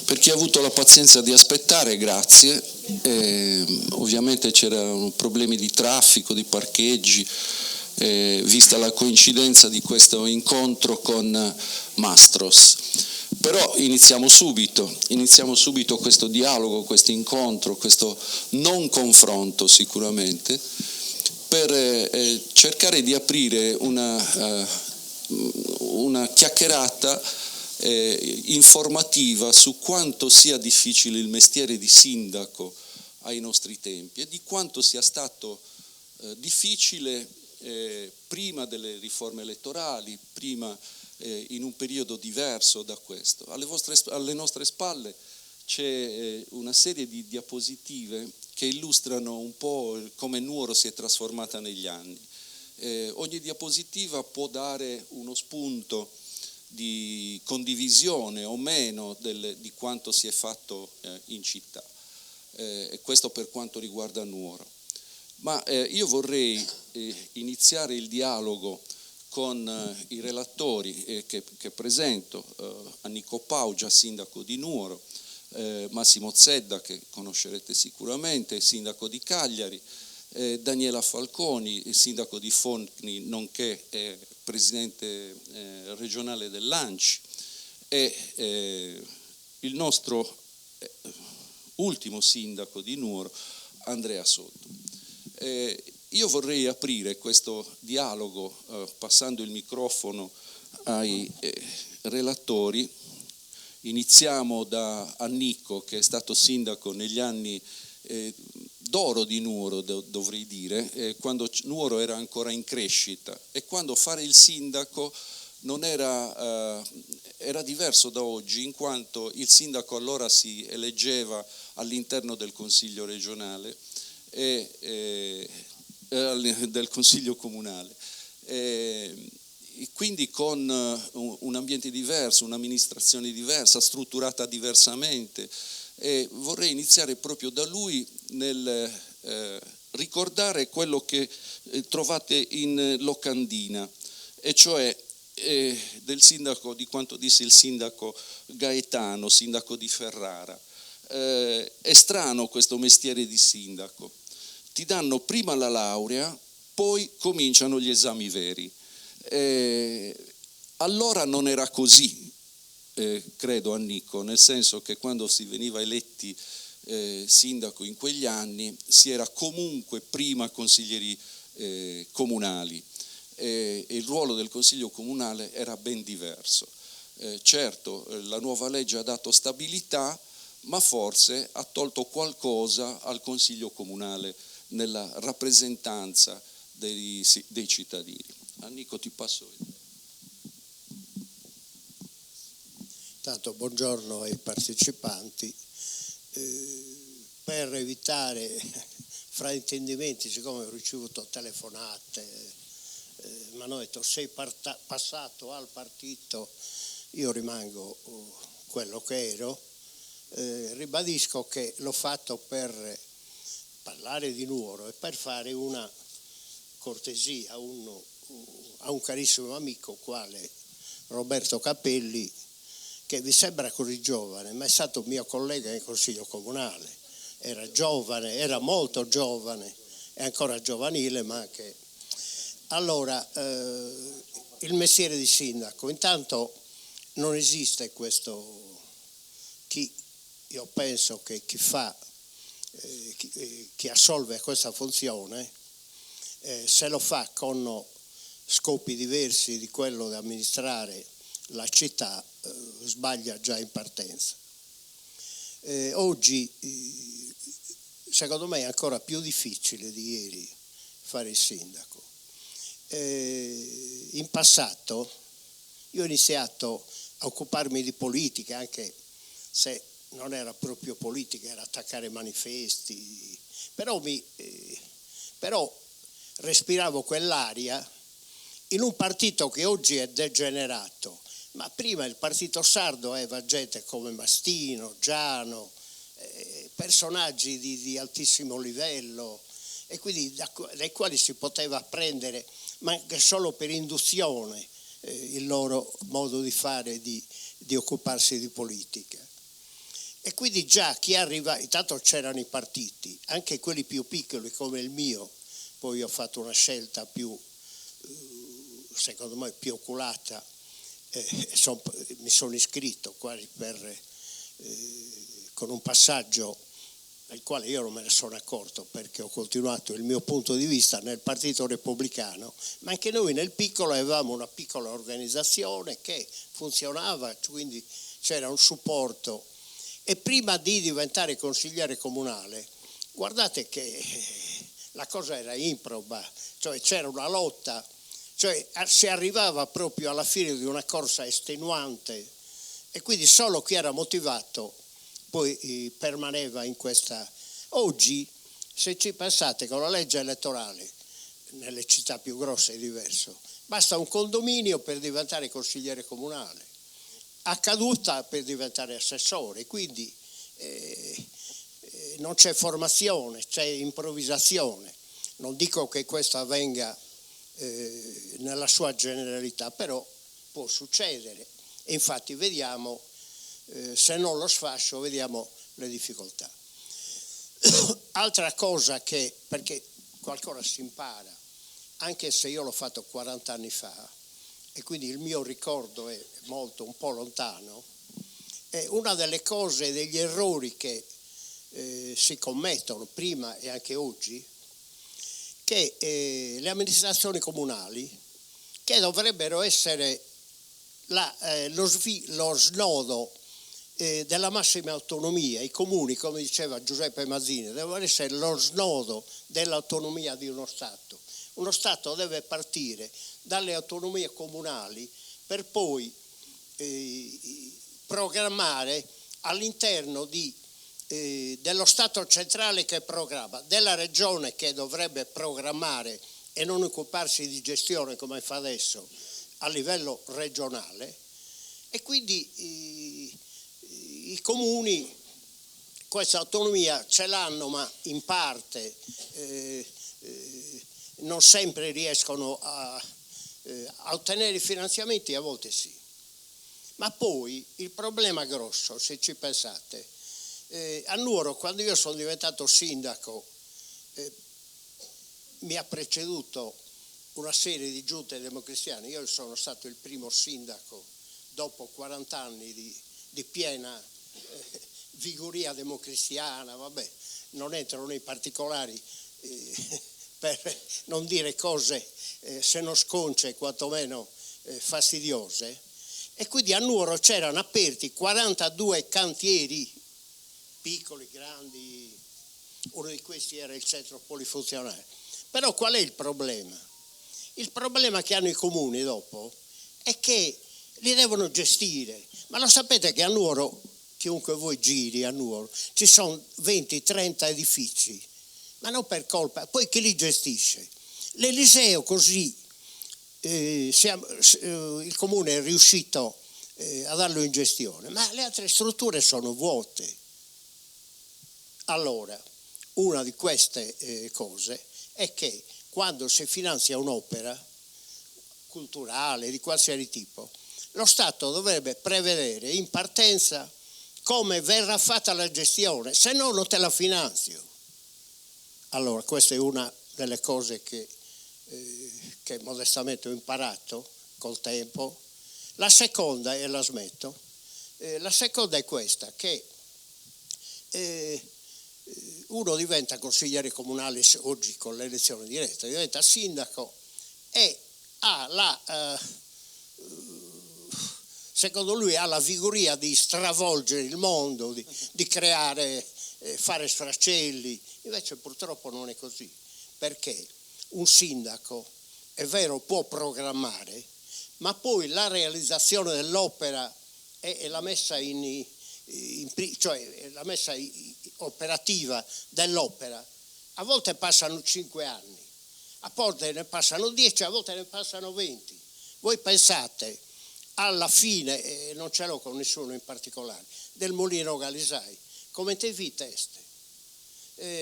Per chi ha avuto la pazienza di aspettare, grazie. Ovviamente c'erano problemi di traffico, di parcheggi, vista la coincidenza di questo incontro con Mastros. Però iniziamo subito questo dialogo, questo incontro, questo non confronto sicuramente, per cercare di aprire una chiacchierata informativa su quanto sia difficile il mestiere di sindaco ai nostri tempi e di quanto sia stato difficile prima delle riforme elettorali, prima in un periodo diverso da questo. Alle nostre spalle c'è una serie di diapositive che illustrano un po' come Nuoro si è trasformata negli anni. Ogni diapositiva può dare uno spunto di condivisione o meno di quanto si è fatto in città, e questo per quanto riguarda Nuoro. Ma io vorrei iniziare il dialogo con i relatori che presento, Annico Paugia, sindaco di Nuoro, Massimo Zedda, che conoscerete sicuramente, sindaco di Cagliari, Daniela Falconi, sindaco di Fontini, nonché presidente regionale dell'ANCI, e il nostro ultimo sindaco di Nuoro, Andrea Sotto. Io vorrei aprire questo dialogo passando il microfono ai relatori. Iniziamo da Annico, che è stato sindaco negli anni d'oro di Nuoro, dovrei dire, quando Nuoro era ancora in crescita e quando fare il sindaco non era diverso da oggi, in quanto il sindaco allora si eleggeva all'interno del Consiglio regionale del Consiglio comunale, quindi con un ambiente diverso, un'amministrazione diversa, strutturata diversamente. E vorrei iniziare proprio da lui nel ricordare quello che trovate in locandina, e cioè del sindaco, di quanto disse il sindaco Gaetano, sindaco di Ferrara. È strano questo mestiere di sindaco. Ti danno prima la laurea, poi cominciano gli esami veri. Allora non era così. Credo, Annico, nel senso che quando si veniva eletti sindaco in quegli anni si era comunque prima consiglieri comunali e il ruolo del consiglio comunale era ben diverso. Certo, la nuova legge ha dato stabilità, ma forse ha tolto qualcosa al consiglio comunale nella rappresentanza dei cittadini. Annico, ti passo il... Tanto buongiorno ai partecipanti. Per evitare fraintendimenti, siccome ho ricevuto telefonate, mi hanno detto sei passato al partito, io rimango quello che ero, ribadisco che l'ho fatto per parlare di Nuoro e per fare una cortesia a un carissimo amico quale Roberto Capelli, che vi sembra così giovane, ma è stato mio collega in Consiglio Comunale. Era giovane, era molto giovane, è ancora giovanile, ma anche... Allora, il mestiere di sindaco, intanto non esiste questo... Io penso che chi assolve questa funzione, se lo fa con scopi diversi di quello di amministrare la città, sbaglia già in partenza. Oggi secondo me è ancora più difficile di ieri fare il sindaco. In passato io ho iniziato a occuparmi di politica, anche se non era proprio politica, era attaccare manifesti, però respiravo quell'aria in un partito che oggi è degenerato. Ma prima il partito sardo aveva gente come Mastino, Giano, personaggi di altissimo livello, e quindi dai quali si poteva apprendere, ma anche solo per induzione, il loro modo di fare, di occuparsi di politica. E quindi già chi arriva, intanto c'erano i partiti, anche quelli più piccoli come il mio, poi ho fatto una scelta più, secondo me, più oculata, mi sono iscritto quasi con un passaggio nel quale io non me ne sono accorto perché ho continuato il mio punto di vista nel Partito Repubblicano, ma anche noi nel piccolo avevamo una piccola organizzazione che funzionava, quindi c'era un supporto. E prima di diventare consigliere comunale, guardate che la cosa era improba, cioè c'era una lotta, cioè si arrivava proprio alla fine di una corsa estenuante e quindi solo chi era motivato poi permaneva in questa. Oggi, se ci pensate, con la legge elettorale, nelle città più grosse è diverso, basta un condominio per diventare consigliere comunale, a caduta per diventare assessore, quindi non c'è formazione, c'è improvvisazione. Non dico che questo avvenga nella sua generalità, però può succedere e infatti vediamo, se non lo sfascio, vediamo le difficoltà. Altra cosa perché qualcosa si impara, anche se io l'ho fatto 40 anni fa e quindi il mio ricordo è un po' lontano, è una delle cose, degli errori che si commettono prima e anche oggi, che le amministrazioni comunali, che dovrebbero essere lo snodo della massima autonomia, i comuni, come diceva Giuseppe Mazzini, devono essere lo snodo dell'autonomia di uno Stato. Uno Stato deve partire dalle autonomie comunali per poi programmare all'interno dello Stato centrale che programma, della regione che dovrebbe programmare e non occuparsi di gestione come fa adesso a livello regionale, e quindi i comuni questa autonomia ce l'hanno, ma in parte non sempre riescono a ottenere i finanziamenti, a volte sì. Ma poi il problema grosso, se ci pensate, a Nuoro, quando io sono diventato sindaco, mi ha preceduto una serie di giunte democristiane. Io sono stato il primo sindaco dopo 40 anni di piena vigoria democristiana, vabbè, non entro nei particolari per non dire cose se non sconce, quantomeno fastidiose. E quindi a Nuoro c'erano aperti 42 cantieri, piccoli, grandi, uno di questi era il centro polifunzionale. Però qual è il problema? Il problema che hanno i comuni dopo è che li devono gestire. Ma lo sapete che a Nuoro, chiunque voi giri a Nuoro, ci sono 20-30 edifici, ma non per colpa, poi chi li gestisce? L'Eliseo così, il comune è riuscito a darlo in gestione, ma le altre strutture sono vuote. Allora, una di queste cose è che quando si finanzia un'opera culturale di qualsiasi tipo, lo Stato dovrebbe prevedere in partenza come verrà fatta la gestione, se no non te la finanzio. Allora, questa è una delle cose che modestamente ho imparato col tempo. La seconda, e la smetto, la seconda è questa, che uno diventa consigliere comunale oggi con l'elezione diretta, diventa sindaco e ha secondo lui ha la vigoria di stravolgere il mondo, di creare, fare sfracelli. Invece purtroppo non è così, perché un sindaco, è vero, può programmare, ma poi la realizzazione dell'opera e la messa cioè la messa operativa dell'opera, a volte passano 5 anni, a volte ne passano 10, a volte ne passano 20. Voi pensate alla fine, non ce l'ho con nessuno in particolare, del Mulino Galisai, come te vi teste.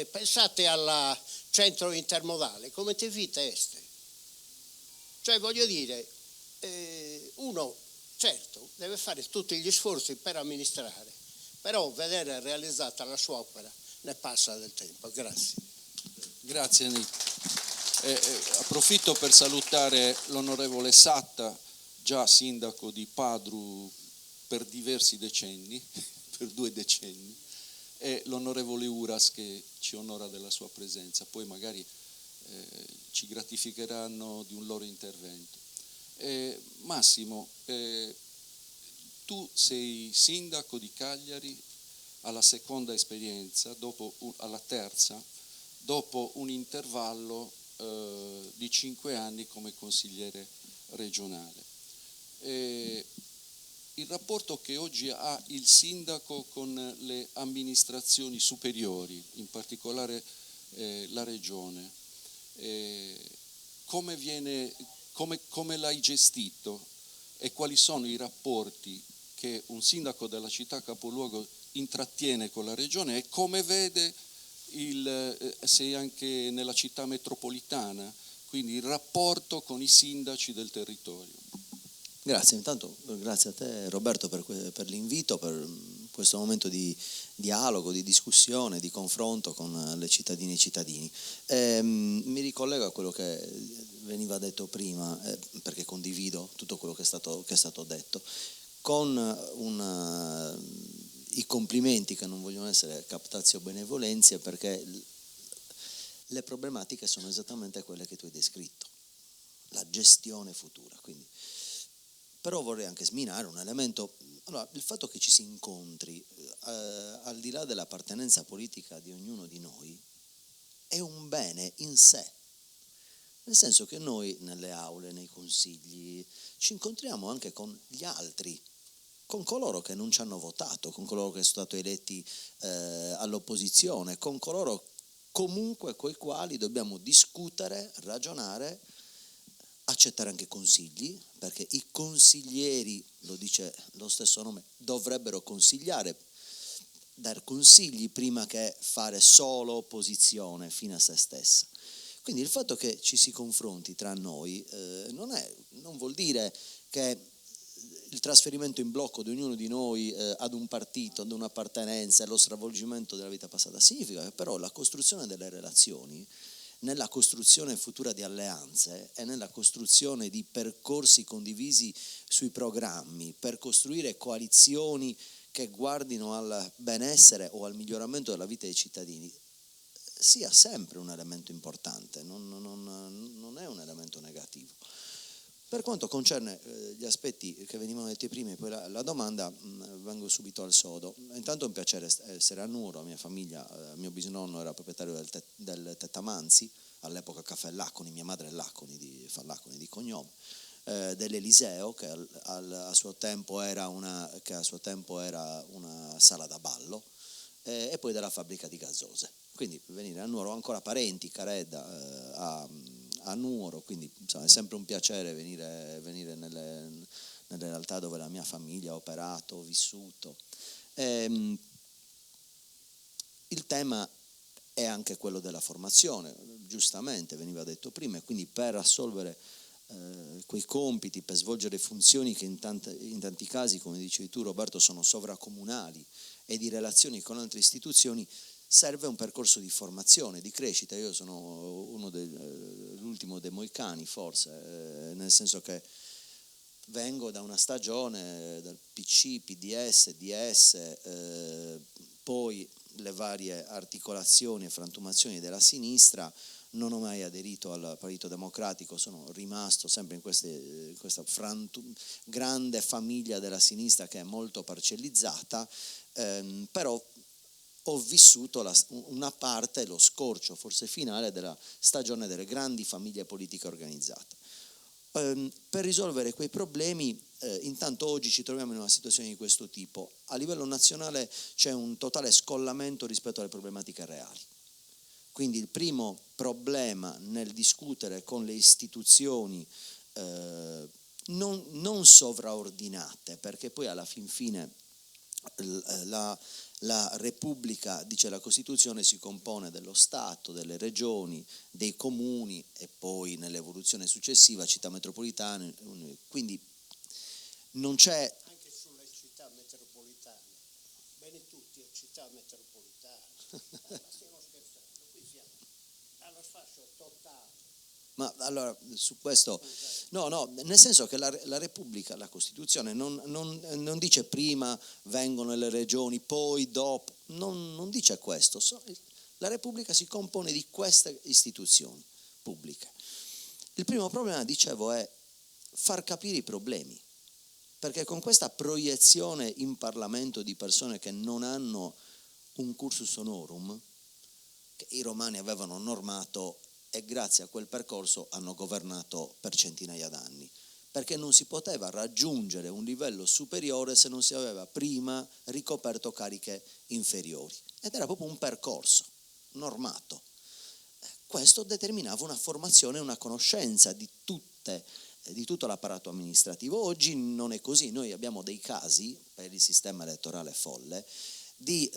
Pensate al centro intermodale, come te vi teste. Cioè voglio dire, uno certo deve fare tutti gli sforzi per amministrare, però vedere realizzata la sua opera ne passa del tempo. Grazie. Grazie Nick. Approfitto per salutare l'onorevole Satta, già sindaco di Padru per diversi decenni, per 2 decenni, e l'onorevole Uras che ci onora della sua presenza, poi magari ci gratificheranno di un loro intervento. Massimo, tu sei sindaco di Cagliari alla seconda esperienza, alla terza, dopo un intervallo di 5 anni come consigliere regionale. Il rapporto che oggi ha il sindaco con le amministrazioni superiori, in particolare la regione, come l'hai gestito e quali sono i rapporti che un sindaco della città capoluogo intrattiene con la regione e come vede sei anche nella città metropolitana, quindi il rapporto con i sindaci del territorio. Grazie, intanto grazie a te Roberto per l'invito, per questo momento di dialogo, di discussione, di confronto con le cittadine e i cittadini. Mi ricollego a quello che veniva detto prima, perché condivido tutto quello che è stato detto, con i complimenti che non vogliono essere captatio benevolentia, perché le problematiche sono esattamente quelle che tu hai descritto, la gestione futura. Quindi, però vorrei anche sminare un elemento. Allora, il fatto che ci si incontri al di là dell'appartenenza politica di ognuno di noi è un bene in sé, nel senso che noi nelle aule, nei consigli ci incontriamo anche con gli altri, con coloro che non ci hanno votato, con coloro che sono stati eletti all'opposizione, con coloro comunque coi quali dobbiamo discutere, ragionare, accettare anche consigli, perché i consiglieri, lo dice lo stesso nome, dovrebbero consigliare, dar consigli prima che fare solo opposizione fino a se stessa. Quindi il fatto che ci si confronti tra noi non vuol dire che il trasferimento in blocco di ognuno di noi ad un partito, ad un'appartenenza e lo stravolgimento della vita passata. Significa che però la costruzione delle relazioni, nella costruzione futura di alleanze e nella costruzione di percorsi condivisi sui programmi per costruire coalizioni che guardino al benessere o al miglioramento della vita dei cittadini, sia sempre un elemento importante, non è un elemento negativo. Per quanto concerne gli aspetti che venivano detti prima e poi la domanda, vengo subito al sodo. Intanto è un piacere essere a Nuoro, la mia famiglia, mio bisnonno era proprietario del Tettamanzi, all'epoca Caffè Laconi, mia madre è Laconi, fa Laconi di cognome, dell'Eliseo che a suo tempo era una sala da ballo, e poi della fabbrica di gazzose. Quindi venire a Nuoro, ho ancora parenti, Caredda, a Nuoro, quindi insomma, è sempre un piacere venire nelle realtà dove la mia famiglia ha operato, vissuto. Il tema è anche quello della formazione, giustamente veniva detto prima, e quindi per assolvere quei compiti, per svolgere funzioni che in tanti casi, come dicevi tu Roberto, sono sovracomunali e di relazioni con altre istituzioni, serve un percorso di formazione, di crescita. Io sono l'ultimo dei moicani forse, nel senso che vengo da una stagione del PC, PDS, DS, poi le varie articolazioni e frantumazioni della sinistra. Non ho mai aderito al Partito Democratico, sono rimasto sempre in questa grande famiglia della sinistra che è molto parcellizzata, però ho vissuto una parte, lo scorcio forse finale della stagione delle grandi famiglie politiche organizzate. Per risolvere quei problemi, intanto oggi ci troviamo in una situazione di questo tipo. A livello nazionale c'è un totale scollamento rispetto alle problematiche reali. Quindi il primo problema nel discutere con le istituzioni non sovraordinate, perché poi alla fin fine la Repubblica, dice la Costituzione, si compone dello Stato, delle regioni, dei comuni e poi nell'evoluzione successiva città metropolitane, quindi non c'è... Anche sulle città metropolitane. bene tutti, è città metropolitana. Ma stiamo scherzando, qui siamo allo sfascio totale. Ma allora su questo, no, nel senso che la Repubblica, la Costituzione non dice prima vengono le regioni, poi dopo, non dice questo. La Repubblica si compone di queste istituzioni pubbliche. Il primo problema, dicevo, è far capire i problemi, perché con questa proiezione in Parlamento di persone che non hanno un cursus honorum, che i romani avevano normato e grazie a quel percorso hanno governato per centinaia d'anni, perché non si poteva raggiungere un livello superiore se non si aveva prima ricoperto cariche inferiori, ed era proprio un percorso normato. Questo determinava una formazione e una conoscenza di tutto l'apparato amministrativo. Oggi non è così, noi abbiamo dei casi per il sistema elettorale folle di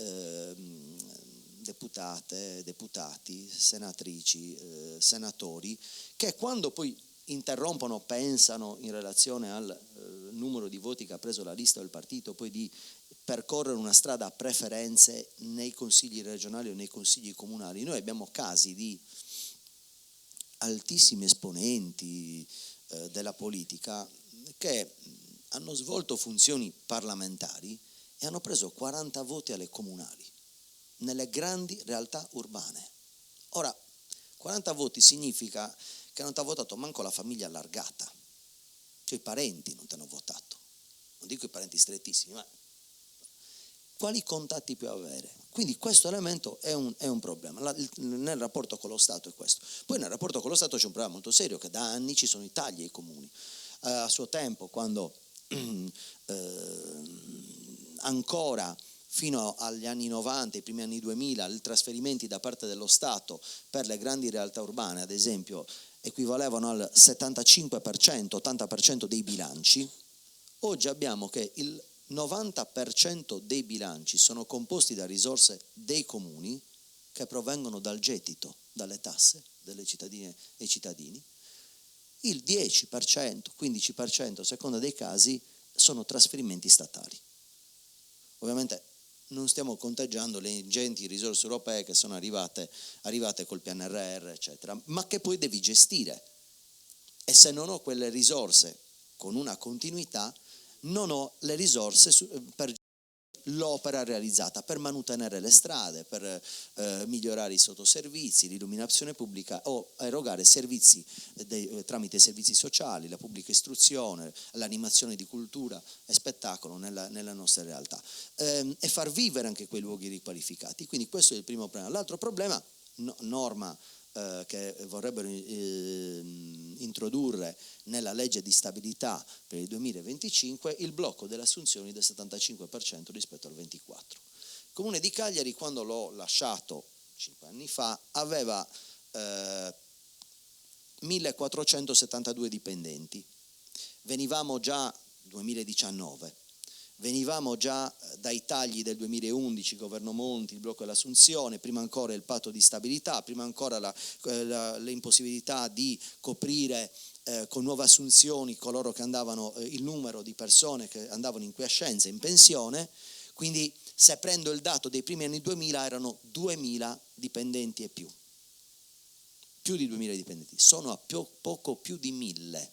deputate, deputati, senatrici, senatori che quando poi interrompono, pensano in relazione al numero di voti che ha preso la lista o il partito, poi di percorrere una strada a preferenze nei consigli regionali o nei consigli comunali. Noi abbiamo casi di altissimi esponenti della politica che hanno svolto funzioni parlamentari e hanno preso 40 voti alle comunali nelle grandi realtà urbane. Ora, 40 voti significa che non ti ha votato manco la famiglia allargata, cioè i parenti non ti hanno votato, non dico i parenti strettissimi, ma quali contatti puoi avere? Quindi questo elemento è un problema. Nel rapporto con lo Stato è questo. Poi nel rapporto con lo Stato c'è un problema molto serio, che da anni ci sono i tagli ai comuni. A suo tempo, quando ancora fino agli anni 90, i primi anni 2000, i trasferimenti da parte dello Stato per le grandi realtà urbane, ad esempio, equivalevano al 75%, 80% dei bilanci. Oggi abbiamo che il 90% dei bilanci sono composti da risorse dei comuni che provengono dal gettito, dalle tasse delle cittadine e cittadini. Il 10%, 15% a seconda dei casi sono trasferimenti statali. Ovviamente non stiamo conteggiando le ingenti risorse europee che sono arrivate col PNRR, eccetera, ma che poi devi gestire. E se non ho quelle risorse con una continuità, non ho le risorse per l'opera realizzata, per mantenere le strade, per migliorare i sottoservizi, l'illuminazione pubblica o erogare servizi tramite servizi sociali, la pubblica istruzione, l'animazione di cultura e spettacolo nella nostra realtà, e far vivere anche quei luoghi riqualificati. Quindi questo è il primo problema. L'altro problema, norma che vorrebbero introdurre nella legge di stabilità per il 2025, il blocco delle assunzioni del 75% rispetto al 24%. Il Comune di Cagliari, quando l'ho lasciato 5 anni fa, aveva 1472 dipendenti. Venivamo già 2019. Venivamo già dai tagli del 2011, governo Monti, il blocco dell'assunzione, prima ancora il patto di stabilità, prima ancora l'impossibilità di coprire con nuove assunzioni coloro che andavano, il numero di persone che andavano in quiescenza, in pensione. Quindi se prendo il dato dei primi anni 2000 erano 2000 dipendenti e più di 2000 dipendenti, sono a poco più di 1000.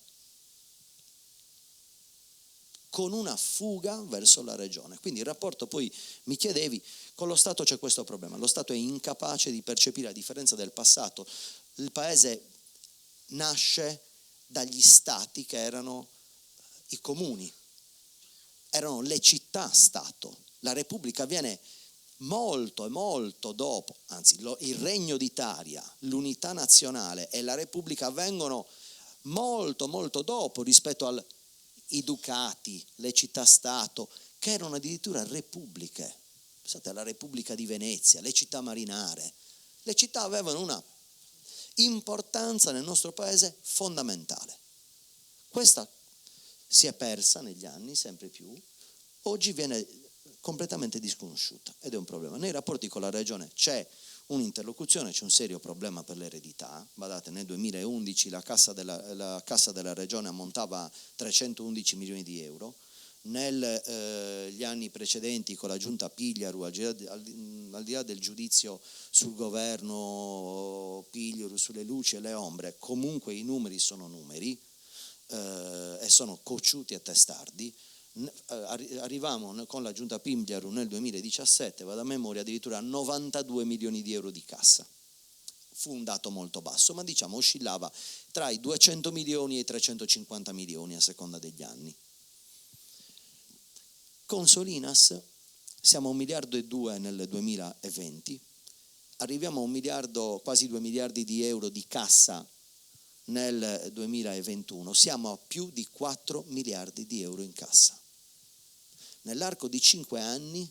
Con una fuga verso la regione. Quindi il rapporto, poi mi chiedevi, con lo Stato c'è questo problema, lo Stato è incapace di percepire, a differenza del passato, il paese nasce dagli stati che erano i comuni, erano le città-stato, la Repubblica viene molto e molto dopo, anzi il Regno d'Italia, l'unità nazionale e la Repubblica vengono molto molto dopo rispetto ai ducati, le città-stato, che erano addirittura repubbliche. Pensate alla Repubblica di Venezia, le città marinare. Le città avevano una importanza nel nostro paese fondamentale. Questa si è persa negli anni sempre più, oggi viene completamente disconosciuta ed è un problema. Nei rapporti con la regione c'è un'interlocuzione, c'è un serio problema per l'eredità. Badate, nel 2011 la cassa della regione ammontava a 311 milioni di euro, negli anni precedenti con la giunta Pigliaru, al di là del giudizio sul governo Pigliaru, sulle luci e le ombre, comunque i numeri sono numeri e sono cocciuti e testardi. Arrivavamo con la giunta Pigliaru nel 2017, vado a memoria, addirittura a 92 milioni di euro di cassa. Fu un dato molto basso, ma diciamo oscillava tra i 200 milioni e i 350 milioni a seconda degli anni. Con Solinas siamo a 1,2 miliardi nel 2020, arriviamo a 1 miliardo, quasi 2 miliardi di euro di cassa nel 2021, siamo a più di 4 miliardi di euro in cassa. Nell'arco di 5 anni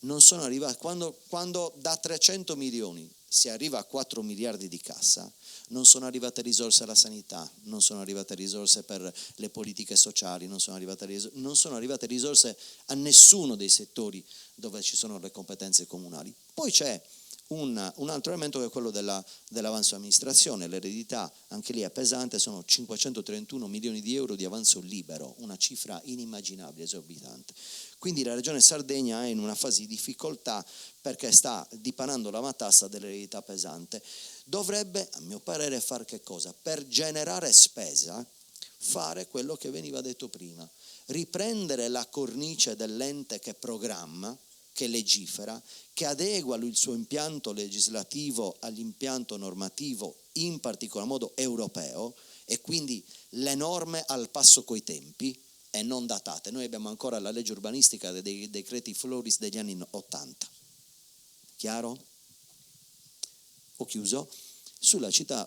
non sono arrivati, quando da 300 milioni si arriva a 4 miliardi di cassa, non sono arrivate risorse alla sanità, non sono arrivate risorse per le politiche sociali, non sono arrivate risorse a nessuno dei settori dove ci sono le competenze comunali. Poi c'è un altro elemento che è quello dell'avanzo amministrazione, l'eredità, anche lì è pesante, sono 531 milioni di euro di avanzo libero, una cifra inimmaginabile, esorbitante. Quindi la Regione Sardegna è in una fase di difficoltà perché sta dipanando la matassa dell'eredità pesante. Dovrebbe, a mio parere, fare che cosa? Per generare spesa, fare quello che veniva detto prima, riprendere la cornice dell'ente che programma, che legifera, che adegua il suo impianto legislativo all'impianto normativo, in particolar modo europeo, e quindi le norme al passo coi tempi e non datate. Noi abbiamo ancora la legge urbanistica dei decreti Floris degli anni 80. Chiaro? Ho chiuso. Sulla città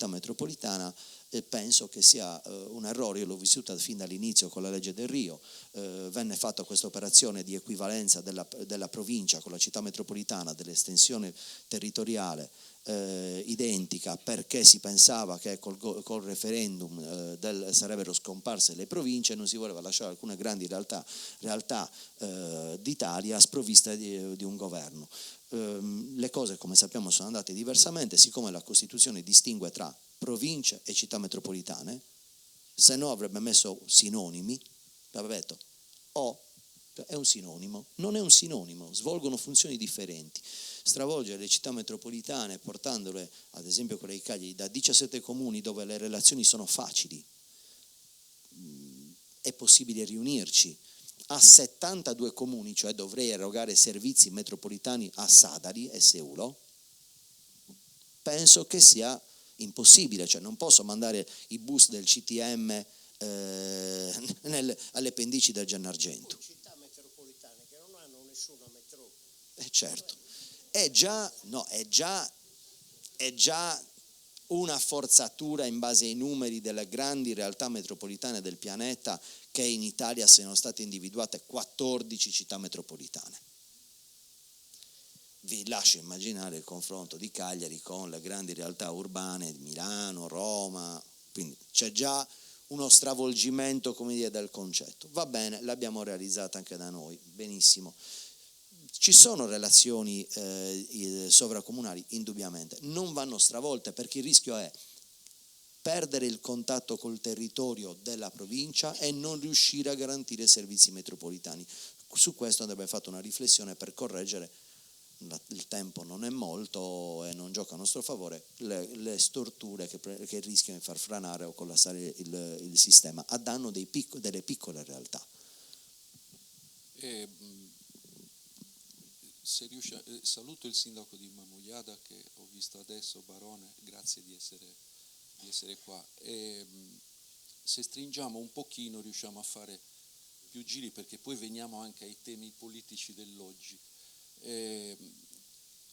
metropolitana penso che sia un errore, io l'ho vissuta fin dall'inizio con la legge del Rio, venne fatta questa operazione di equivalenza della provincia con la città metropolitana, dell'estensione territoriale identica, perché si pensava che col referendum sarebbero scomparse le province e non si voleva lasciare alcune grandi realtà d'Italia sprovviste di un governo. Le cose, come sappiamo, sono andate diversamente, siccome la Costituzione distingue tra province e città metropolitane, se no avrebbe messo sinonimi, avrebbe detto è un sinonimo, non è un sinonimo, svolgono funzioni differenti. Stravolgere le città metropolitane portandole, ad esempio quelle di Cagliari, da 17 comuni dove le relazioni sono facili, è possibile riunirci, a 72 comuni, cioè dovrei erogare servizi metropolitani a Sadari e Seulo, penso che sia impossibile, cioè non posso mandare i bus del CTM alle pendici del Gennargentu. Città metropolitane che non hanno nessuna metropoli. Certo, è già una forzatura in base ai numeri delle grandi realtà metropolitane del pianeta che in Italia siano state individuate 14 città metropolitane. Vi lascio immaginare il confronto di Cagliari con le grandi realtà urbane di Milano, Roma, quindi c'è già uno stravolgimento, come dire, del concetto. Va bene, l'abbiamo realizzata anche da noi, benissimo. Ci sono relazioni sovracomunali, indubbiamente, non vanno stravolte perché il rischio è perdere il contatto col territorio della provincia e non riuscire a garantire servizi metropolitani. Su questo andrebbe fatta una riflessione per correggere, il tempo non è molto e non gioca a nostro favore, le storture che rischiano di far franare o collassare il sistema a danno delle piccole realtà. Saluto il sindaco di Mamogliada che ho visto adesso, Barone, grazie di essere qua. Se stringiamo un pochino riusciamo a fare più giri perché poi veniamo anche ai temi politici dell'oggi.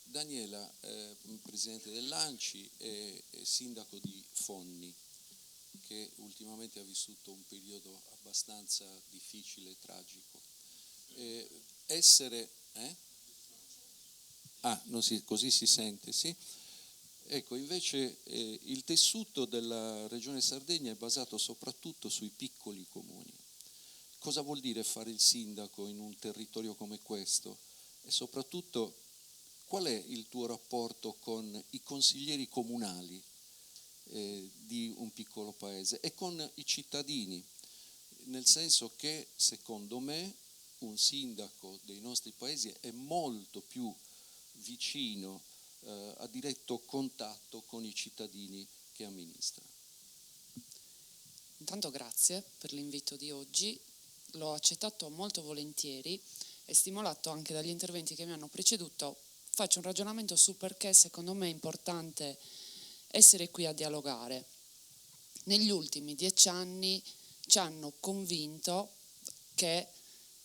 Daniela, presidente dell'ANCI e sindaco di Fonni, che ultimamente ha vissuto un periodo abbastanza difficile e tragico. Così si sente, sì? Ecco, invece il tessuto della Regione Sardegna è basato soprattutto sui piccoli comuni. Cosa vuol dire fare il sindaco in un territorio come questo? E soprattutto qual è il tuo rapporto con i consiglieri comunali di un piccolo paese e con i cittadini? nel senso che secondo me un sindaco dei nostri paesi è molto più vicino a diretto contatto con i cittadini che amministra. Intanto grazie per l'invito di oggi, l'ho accettato molto volentieri e stimolato anche dagli interventi che mi hanno preceduto. Faccio un ragionamento sul perché secondo me è importante essere qui a dialogare. Negli ultimi 10 anni ci hanno convinto che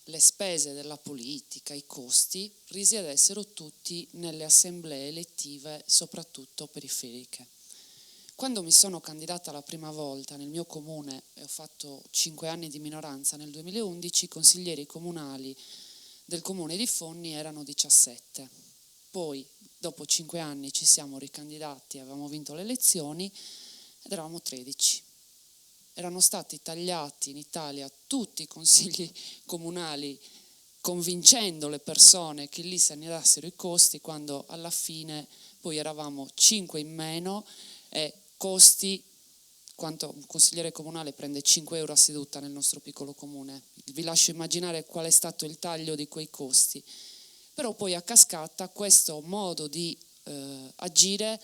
le spese della politica, i costi, risiedessero tutti nelle assemblee elettive, soprattutto periferiche. Quando mi sono candidata la prima volta nel mio comune e ho fatto 5 anni di minoranza nel 2011, i consiglieri comunali del comune di Fonni erano 17. Poi, dopo 5 anni, ci siamo ricandidati, avevamo vinto le elezioni ed eravamo 13. Erano stati tagliati in Italia tutti i consigli comunali, convincendo le persone che lì se ne dassero i costi, quando alla fine poi eravamo 5 in meno e costi, quanto un consigliere comunale prende 5 euro a seduta nel nostro piccolo comune. Vi lascio immaginare qual è stato il taglio di quei costi. Però poi a cascata questo modo di agire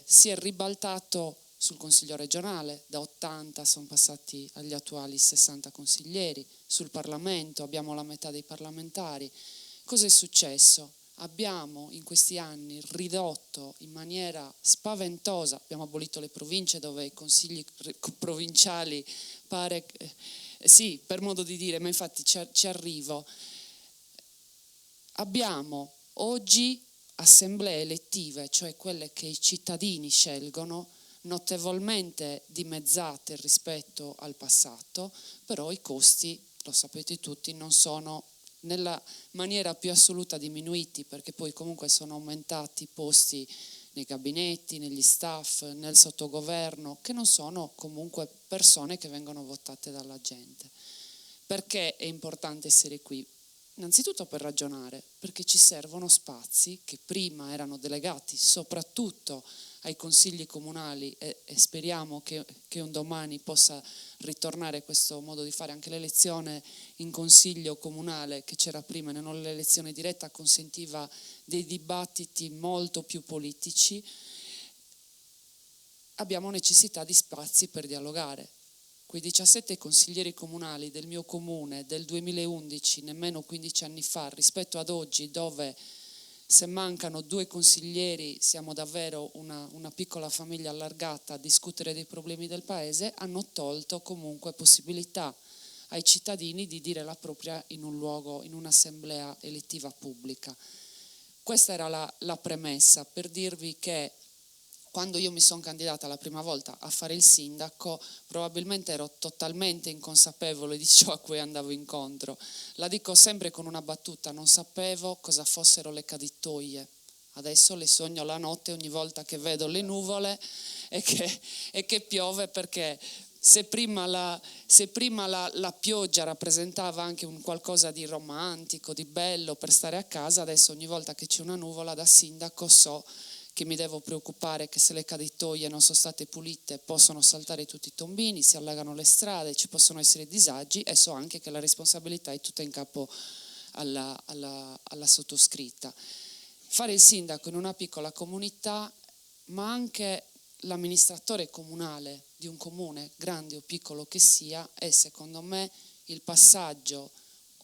si è ribaltato sul Consiglio regionale, da 80 sono passati agli attuali 60 consiglieri, sul Parlamento abbiamo la metà dei parlamentari. Cosa è successo? Abbiamo in questi anni ridotto in maniera spaventosa, abbiamo abolito le province dove i consigli provinciali pare, sì, per modo di dire, ma infatti ci arrivo. Abbiamo oggi assemblee elettive, cioè quelle che i cittadini scelgono, notevolmente dimezzate rispetto al passato, però i costi, lo sapete tutti, non sono nella maniera più assoluta diminuiti, perché poi comunque sono aumentati i posti nei gabinetti, negli staff, nel sottogoverno, che non sono comunque persone che vengono votate dalla gente. Perché è importante essere qui? Innanzitutto per ragionare, perché ci servono spazi che prima erano delegati soprattutto ai consigli comunali e speriamo che un domani possa ritornare questo modo di fare. Anche l'elezione in consiglio comunale che c'era prima, non l'elezione diretta, consentiva dei dibattiti molto più politici. Abbiamo necessità di spazi per dialogare. Quei 17 consiglieri comunali del mio comune del 2011, nemmeno 15 anni fa, rispetto ad oggi dove se mancano 2 consiglieri siamo davvero una piccola famiglia allargata a discutere dei problemi del paese, hanno tolto comunque possibilità ai cittadini di dire la propria in un luogo, in un'assemblea elettiva pubblica. Questa era la premessa per dirvi che quando io mi sono candidata la prima volta a fare il sindaco, probabilmente ero totalmente inconsapevole di ciò a cui andavo incontro. La dico sempre con una battuta, non sapevo cosa fossero le caditoie. Adesso le sogno la notte ogni volta che vedo le nuvole e che piove, perché se prima la pioggia rappresentava anche un qualcosa di romantico, di bello per stare a casa, adesso ogni volta che c'è una nuvola da sindaco so che mi devo preoccupare che se le caditoie non sono state pulite possono saltare tutti i tombini, si allagano le strade, ci possono essere disagi, e so anche che la responsabilità è tutta in capo alla sottoscritta. Fare il sindaco in una piccola comunità, ma anche l'amministratore comunale di un comune, grande o piccolo che sia, è secondo me il passaggio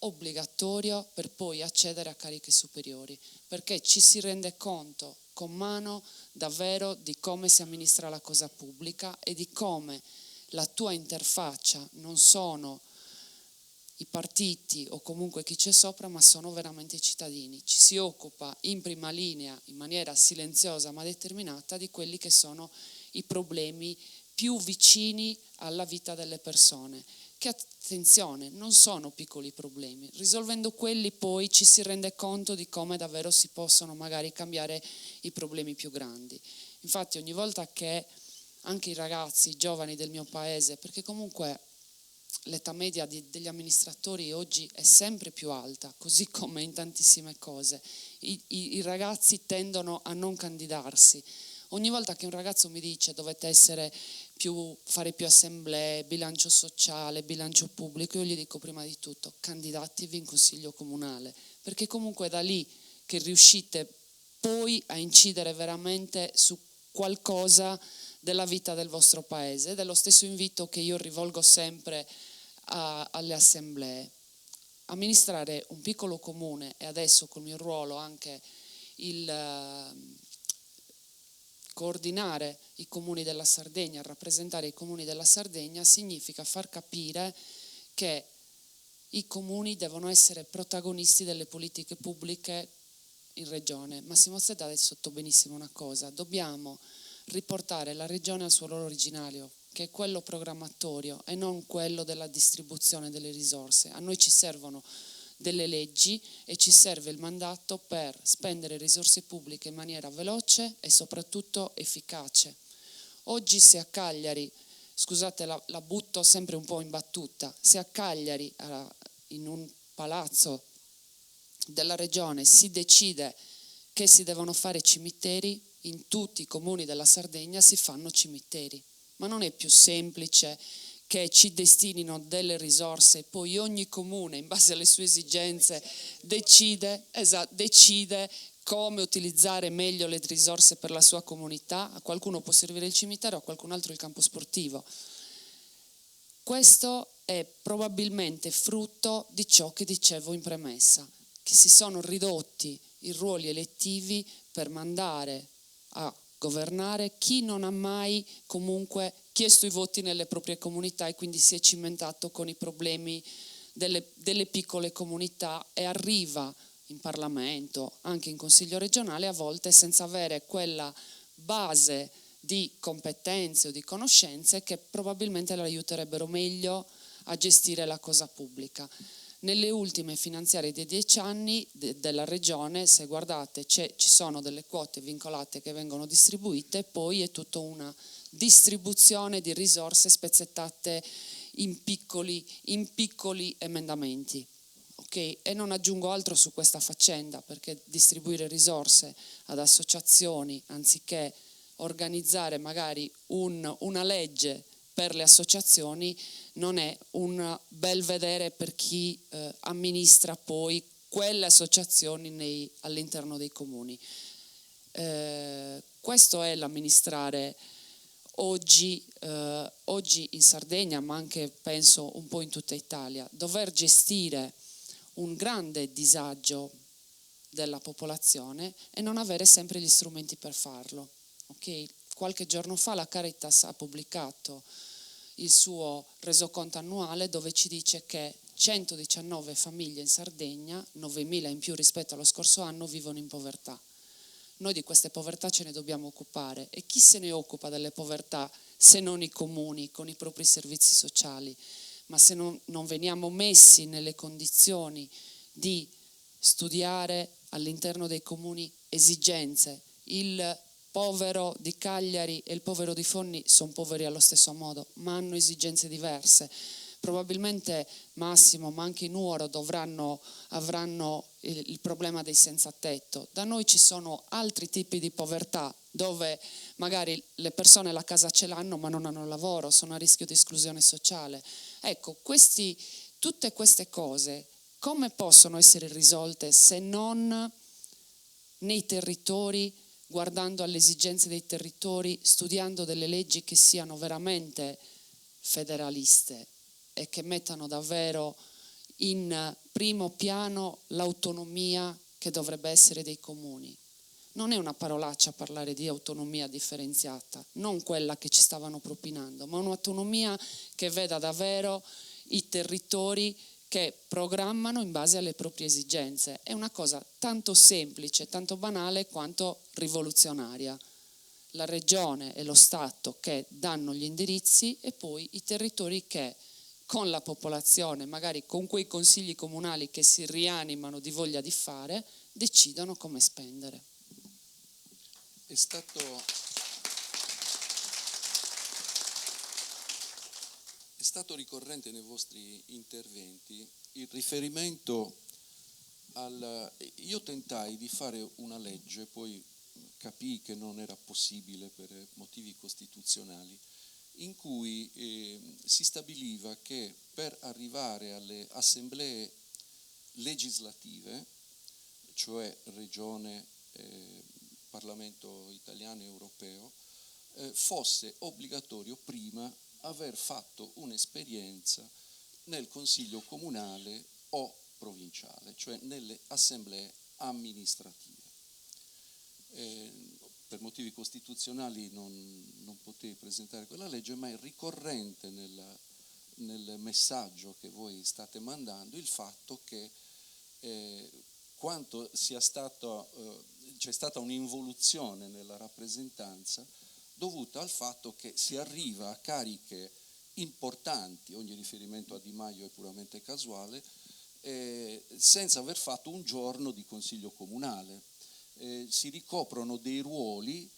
obbligatorio per poi accedere a cariche superiori, perché ci si rende conto con mano davvero di come si amministra la cosa pubblica e di come la tua interfaccia non sono i partiti o comunque chi c'è sopra, ma sono veramente i cittadini. Ci si occupa in prima linea, in maniera silenziosa ma determinata, di quelli che sono i problemi più vicini alla vita delle persone, che attenzione, non sono piccoli problemi. Risolvendo quelli poi ci si rende conto di come davvero si possono magari cambiare i problemi più grandi. Infatti ogni volta che anche i ragazzi, i giovani del mio paese, perché comunque l'età media degli amministratori oggi è sempre più alta, così come in tantissime cose, i ragazzi tendono a non candidarsi. Ogni volta che un ragazzo mi dice dovete essere fare più assemblee, bilancio sociale, bilancio pubblico. Io gli dico prima di tutto candidatevi in consiglio comunale, perché comunque è da lì che riuscite poi a incidere veramente su qualcosa della vita del vostro paese. Ed è lo stesso invito che io rivolgo sempre alle assemblee. Amministrare un piccolo comune, e adesso col mio ruolo anche il coordinare i comuni della Sardegna, rappresentare i comuni della Sardegna, significa far capire che i comuni devono essere protagonisti delle politiche pubbliche in regione. Massimo Zedda ha detto benissimo una cosa: dobbiamo riportare la regione al suo ruolo originario, che è quello programmatorio e non quello della distribuzione delle risorse. A noi ci servono delle leggi e ci serve il mandato per spendere risorse pubbliche in maniera veloce e soprattutto efficace. Oggi se a Cagliari, scusate la butto sempre un po' in battuta, se a Cagliari in un palazzo della regione si decide che si devono fare cimiteri, in tutti i comuni della Sardegna si fanno cimiteri. Ma non è più semplice che ci destinino delle risorse e poi ogni comune, in base alle sue esigenze, decide come utilizzare meglio le risorse per la sua comunità? A qualcuno può servire il cimitero, a qualcun altro il campo sportivo. Questo è probabilmente frutto di ciò che dicevo in premessa, che si sono ridotti i ruoli elettivi per mandare a governare chi non ha mai comunque chiesto i voti nelle proprie comunità e quindi si è cimentato con i problemi delle piccole comunità e arriva in Parlamento, anche in Consiglio regionale, a volte senza avere quella base di competenze o di conoscenze che probabilmente lo aiuterebbero meglio a gestire la cosa pubblica. Nelle ultime finanziarie dei 10 anni della regione, se guardate, ci sono delle quote vincolate che vengono distribuite e poi è tutta una distribuzione di risorse spezzettate in piccoli emendamenti. Okay? E non aggiungo altro su questa faccenda, perché distribuire risorse ad associazioni anziché organizzare magari una legge per le associazioni non è un bel vedere per chi amministra poi quelle associazioni all'interno dei comuni. Questo è l'amministrare oggi in Sardegna, ma anche penso un po' in tutta Italia. Dover gestire un grande disagio della popolazione e non avere sempre gli strumenti per farlo. Okay? Qualche giorno fa la Caritas ha pubblicato il suo resoconto annuale dove ci dice che 119 famiglie in Sardegna, 9.000 in più rispetto allo scorso anno, vivono in povertà. Noi di queste povertà ce ne dobbiamo occupare, e chi se ne occupa delle povertà se non i comuni con i propri servizi sociali? Ma se non veniamo messi nelle condizioni di studiare all'interno dei comuni esigenze, il povero di Cagliari e il povero di Fonni sono poveri allo stesso modo, ma hanno esigenze diverse. Probabilmente Massimo, ma anche Nuoro avranno il problema dei senza tetto. Da noi ci sono altri tipi di povertà, dove magari le persone la casa ce l'hanno ma non hanno lavoro, sono a rischio di esclusione sociale. Ecco, tutte queste cose come possono essere risolte se non nei territori, guardando alle esigenze dei territori, studiando delle leggi che siano veramente federaliste e che mettano davvero in primo piano l'autonomia che dovrebbe essere dei comuni. Non è una parolaccia parlare di autonomia differenziata, non quella che ci stavano propinando, ma un'autonomia che veda davvero i territori che programmano in base alle proprie esigenze. È una cosa tanto semplice, tanto banale quanto rivoluzionaria. La regione e lo Stato che danno gli indirizzi e poi i territori che con la popolazione, magari con quei consigli comunali che si rianimano di voglia di fare, decidono come spendere. È stato ricorrente nei vostri interventi il riferimento io tentai di fare una legge, poi capii che non era possibile per motivi costituzionali, in cui si stabiliva che per arrivare alle assemblee legislative, cioè Regione, Parlamento italiano e europeo, fosse obbligatorio prima aver fatto un'esperienza nel Consiglio comunale o provinciale, cioè nelle assemblee amministrative. Per motivi costituzionali non potevi presentare quella legge, ma è ricorrente nel messaggio che voi state mandando il fatto che quanto c'è stata un'involuzione nella rappresentanza dovuta al fatto che si arriva a cariche importanti, ogni riferimento a Di Maio è puramente casuale, senza aver fatto un giorno di consiglio comunale. Si ricoprono dei ruoli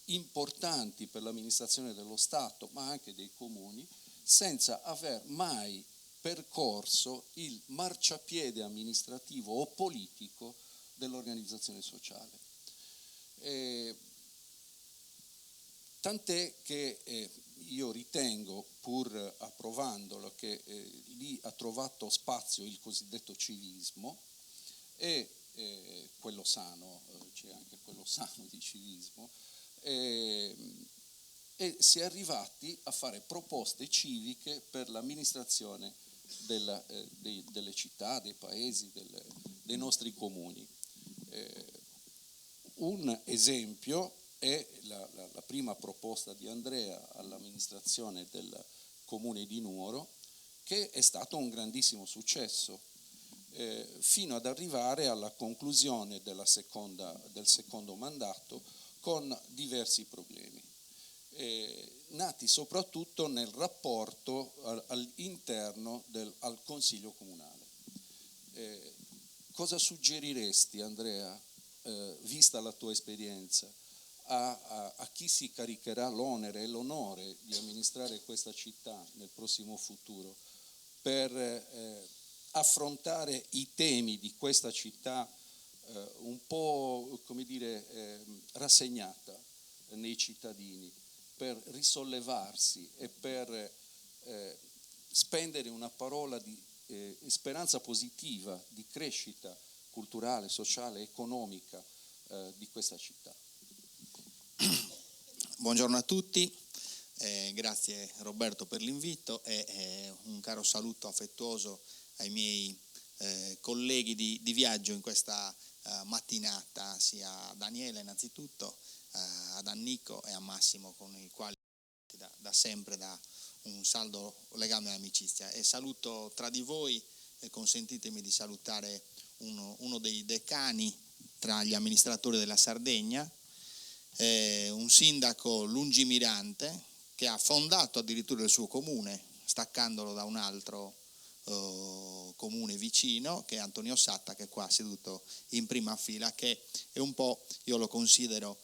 importanti per l'amministrazione dello Stato, ma anche dei comuni, senza aver mai percorso il marciapiede amministrativo o politico dell'organizzazione sociale. Tant'è che io ritengo, pur approvandolo, che lì ha trovato spazio il cosiddetto civismo e quello sano, c'è anche quello sano di civismo, e si è arrivati a fare proposte civiche per l'amministrazione delle città, dei paesi, dei nostri comuni. Un esempio è la prima proposta di Andrea all'amministrazione del comune di Nuoro, che è stato un grandissimo successo, fino ad arrivare alla conclusione del secondo mandato con diversi problemi, nati soprattutto nel rapporto all'interno al Consiglio comunale. Cosa suggeriresti, Andrea, vista la tua esperienza, a chi si caricherà l'onere e l'onore di amministrare questa città nel prossimo futuro per affrontare i temi di questa città un po', come dire, rassegnata nei cittadini, per risollevarsi e per spendere una parola di speranza positiva, di crescita culturale, sociale, economica di questa città? Buongiorno a tutti, grazie Roberto per l'invito e un caro saluto affettuoso ai miei colleghi di viaggio in questa mattinata, sia a Daniele innanzitutto, ad Annico e a Massimo, con i quali da sempre da un saldo legame di amicizia. E saluto tra di voi, e consentitemi di salutare uno dei decani tra gli amministratori della Sardegna, un sindaco lungimirante che ha fondato addirittura il suo comune, staccandolo da un altro comune vicino, che è Antonio Satta, che è qua seduto in prima fila, che è un po', io lo considero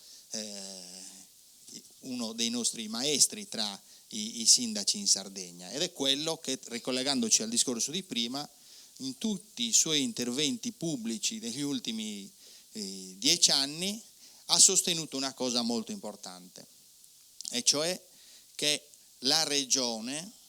uno dei nostri maestri tra i sindaci in Sardegna, ed è quello che, ricollegandoci al discorso di prima, in tutti i suoi interventi pubblici degli ultimi 10 anni ha sostenuto una cosa molto importante, e cioè che la regione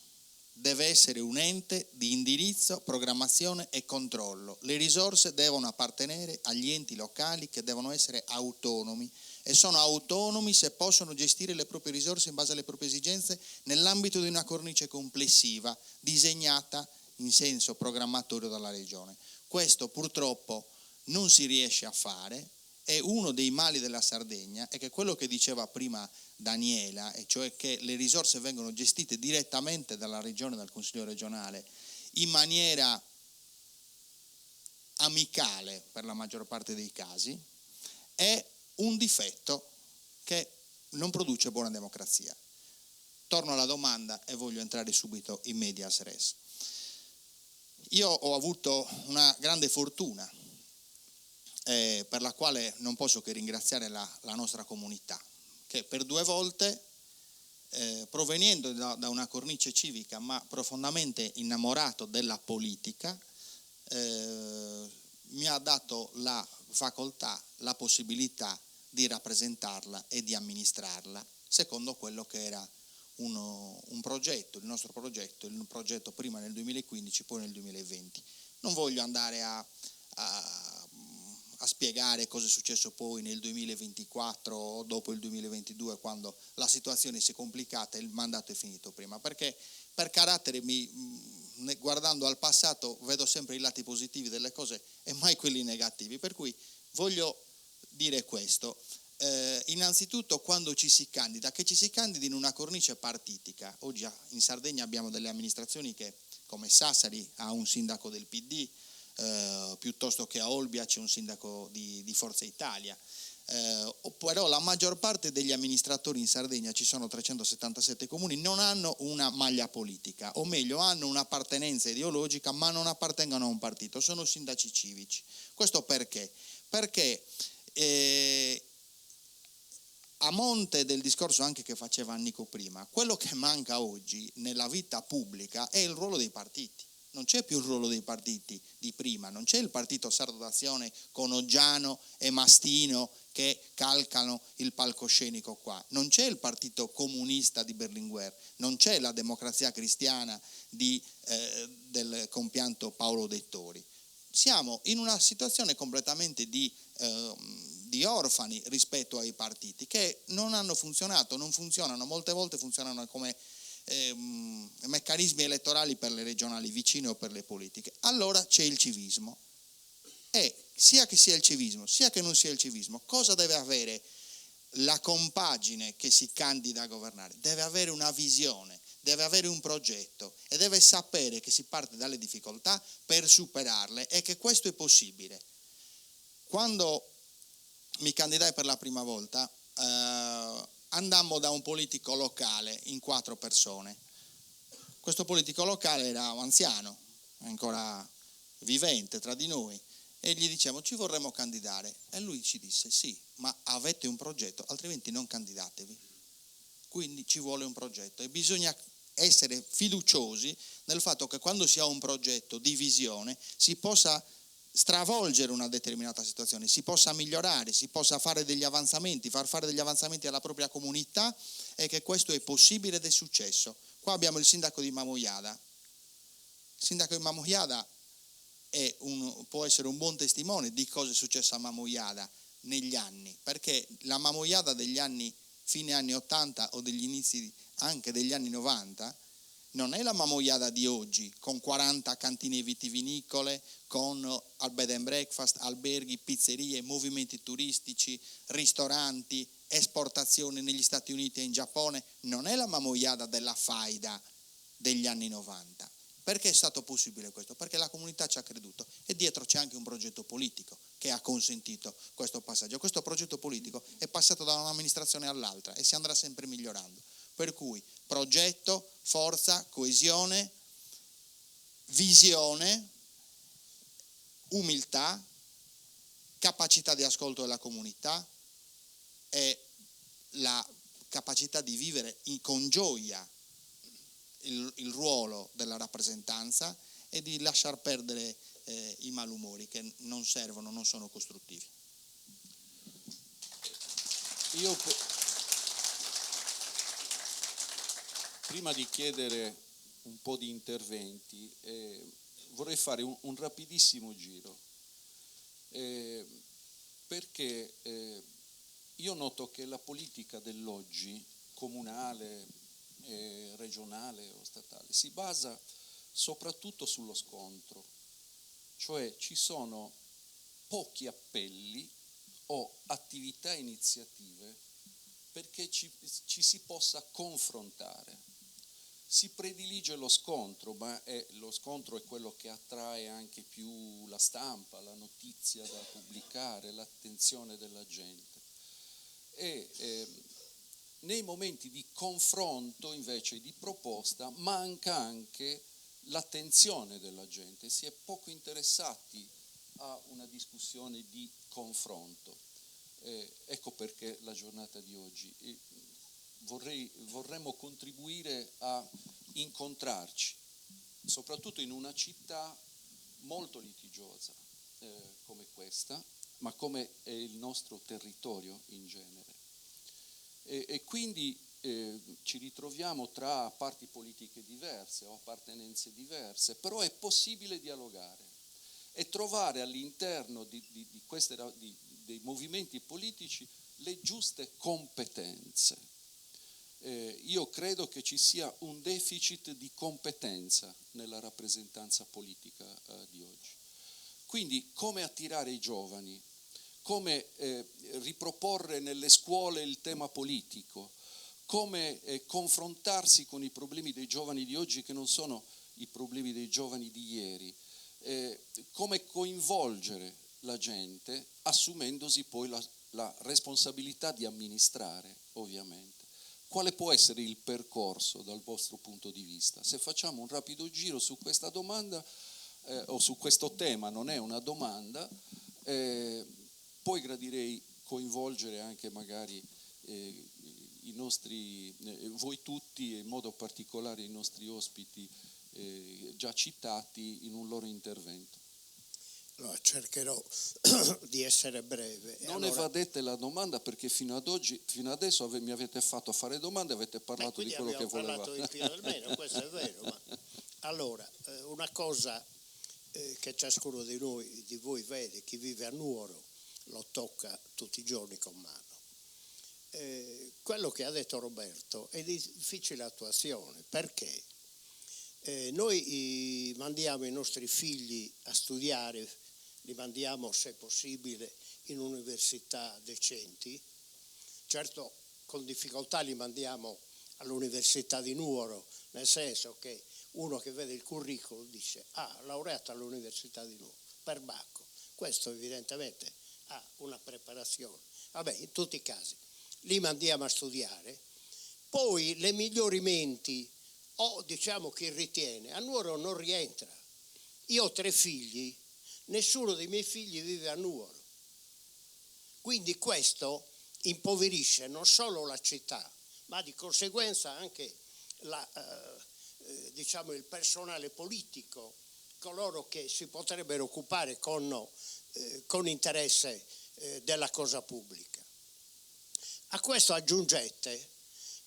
deve essere un ente di indirizzo, programmazione e controllo. Le risorse devono appartenere agli enti locali, che devono essere autonomi, e sono autonomi se possono gestire le proprie risorse in base alle proprie esigenze nell'ambito di una cornice complessiva disegnata in senso programmatorio dalla regione. Questo purtroppo non si riesce a fare. È uno dei mali della Sardegna, è che quello che diceva prima Daniela, e cioè che le risorse vengono gestite direttamente dalla regione, dal Consiglio regionale, in maniera amicale per la maggior parte dei casi, è un difetto che non produce buona democrazia. Torno alla domanda e voglio entrare subito in medias res. Io ho avuto una grande fortuna, per la quale non posso che ringraziare la nostra comunità, che per 2 volte, proveniendo da una cornice civica ma profondamente innamorato della politica, mi ha dato la facoltà, la possibilità di rappresentarla e di amministrarla secondo quello che era un progetto, il nostro progetto, il progetto prima nel 2015, poi nel 2020. Non voglio andare a spiegare cosa è successo poi nel 2024 o dopo il 2022, quando la situazione si è complicata e il mandato è finito prima, perché per carattere guardando al passato vedo sempre i lati positivi delle cose e mai quelli negativi, per cui voglio dire questo. Innanzitutto, quando ci si candida, che ci si candidi in una cornice partitica. Oggi in Sardegna abbiamo delle amministrazioni che, come Sassari, ha un sindaco del PD, piuttosto che a Olbia c'è un sindaco di Forza Italia, però la maggior parte degli amministratori in Sardegna, ci sono 377 comuni, non hanno una maglia politica, o meglio hanno un'appartenenza ideologica ma non appartengono a un partito, sono sindaci civici. Questo perché? Perché a monte del discorso anche che faceva Nico prima, quello che manca oggi nella vita pubblica è il ruolo dei partiti. Non c'è più il ruolo dei partiti di prima, non c'è il partito Sardo d'Azione con Oggiano e Mastino che calcano il palcoscenico qua, non c'è il partito comunista di Berlinguer, non c'è la democrazia cristiana del compianto Paolo Dettori. Siamo in una situazione completamente di orfani rispetto ai partiti che non hanno funzionato, non funzionano, molte volte funzionano come meccanismi elettorali per le regionali vicine o per le politiche. Allora c'è il civismo, e sia che sia il civismo sia che non sia il civismo, cosa deve avere la compagine che si candida a governare? Deve avere una visione, deve avere un progetto e deve sapere che si parte dalle difficoltà per superarle e che questo è possibile. Quando mi candidai per la prima volta andammo da un politico locale in 4 persone. Questo politico locale era un anziano, ancora vivente tra di noi, e gli dicevamo ci vorremmo candidare, e lui ci disse sì, ma avete un progetto, altrimenti non candidatevi. Quindi ci vuole un progetto e bisogna essere fiduciosi nel fatto che quando si ha un progetto di visione si possa stravolgere una determinata situazione, si possa migliorare, si possa fare degli avanzamenti, far fare degli avanzamenti alla propria comunità, e che questo è possibile ed è successo. Qua abbiamo il sindaco di Mamoiada. Il sindaco di Mamoiada può essere un buon testimone di cosa è successo a Mamoiada negli anni, perché la Mamoiada degli anni fine anni 80 o degli inizi anche degli anni 90 non è la Mamoiada di oggi, con 40 cantine vitivinicole, con bed and breakfast, alberghi, pizzerie, movimenti turistici, ristoranti, esportazioni negli Stati Uniti e in Giappone. Non è la Mamoiada della faida degli anni 90. Perché è stato possibile questo? Perché la comunità ci ha creduto e dietro c'è anche un progetto politico che ha consentito questo passaggio. Questo progetto politico è passato da un'amministrazione all'altra e si andrà sempre migliorando. Per cui progetto, forza, coesione, visione, umiltà, capacità di ascolto della comunità e la capacità di vivere con gioia il ruolo della rappresentanza e di lasciar perdere i malumori che non servono, non sono costruttivi. Io prima di chiedere un po' di interventi vorrei fare un rapidissimo giro perché io noto che la politica dell'oggi, comunale, regionale o statale, si basa soprattutto sullo scontro, cioè ci sono pochi appelli o attività iniziative perché ci si possa confrontare. Si predilige lo scontro, ma lo scontro è quello che attrae anche più la stampa, la notizia da pubblicare, l'attenzione della gente. Nei momenti di confronto, invece, di proposta, manca anche l'attenzione della gente, si è poco interessati a una discussione di confronto. Ecco perché la giornata di oggi. Vorremmo contribuire a incontrarci, soprattutto in una città molto litigiosa come questa, ma come è il nostro territorio in genere. E quindi ci ritroviamo tra parti politiche diverse o appartenenze diverse, però è possibile dialogare e trovare all'interno dei movimenti politici le giuste competenze. Io credo che ci sia un deficit di competenza nella rappresentanza politica di oggi. Quindi come attirare i giovani, come riproporre nelle scuole il tema politico, come confrontarsi con i problemi dei giovani di oggi che non sono i problemi dei giovani di ieri, come coinvolgere la gente assumendosi poi la responsabilità di amministrare, ovviamente. Quale può essere il percorso dal vostro punto di vista? Se facciamo un rapido giro su questa domanda o su questo tema, non è una domanda, poi gradirei coinvolgere anche magari voi tutti e in modo particolare i nostri ospiti già citati in un loro intervento. Allora, cercherò di essere breve. Non evadete la domanda perché fino adesso mi avete fatto fare domande, avete parlato di quello che volevate. Abbiamo parlato di più del meno, questo è vero. Ma allora, una cosa che ciascuno di voi vede, chi vive a Nuoro lo tocca tutti i giorni con mano. Quello che ha detto Roberto è di difficile attuazione, perché noi mandiamo i nostri figli a studiare, li mandiamo se possibile in università decenti, certo con difficoltà li mandiamo all'università di Nuoro, nel senso che uno che vede il curriculum dice laureato all'università di Nuoro, perbacco, questo evidentemente ha una preparazione, vabbè, in tutti i casi li mandiamo a studiare, poi le migliori menti o diciamo chi ritiene a Nuoro non rientra. Io ho 3 figli, nessuno dei miei figli vive a Nuoro, quindi questo impoverisce non solo la città ma di conseguenza anche il personale politico, coloro che si potrebbero occupare con interesse della cosa pubblica. A questo aggiungete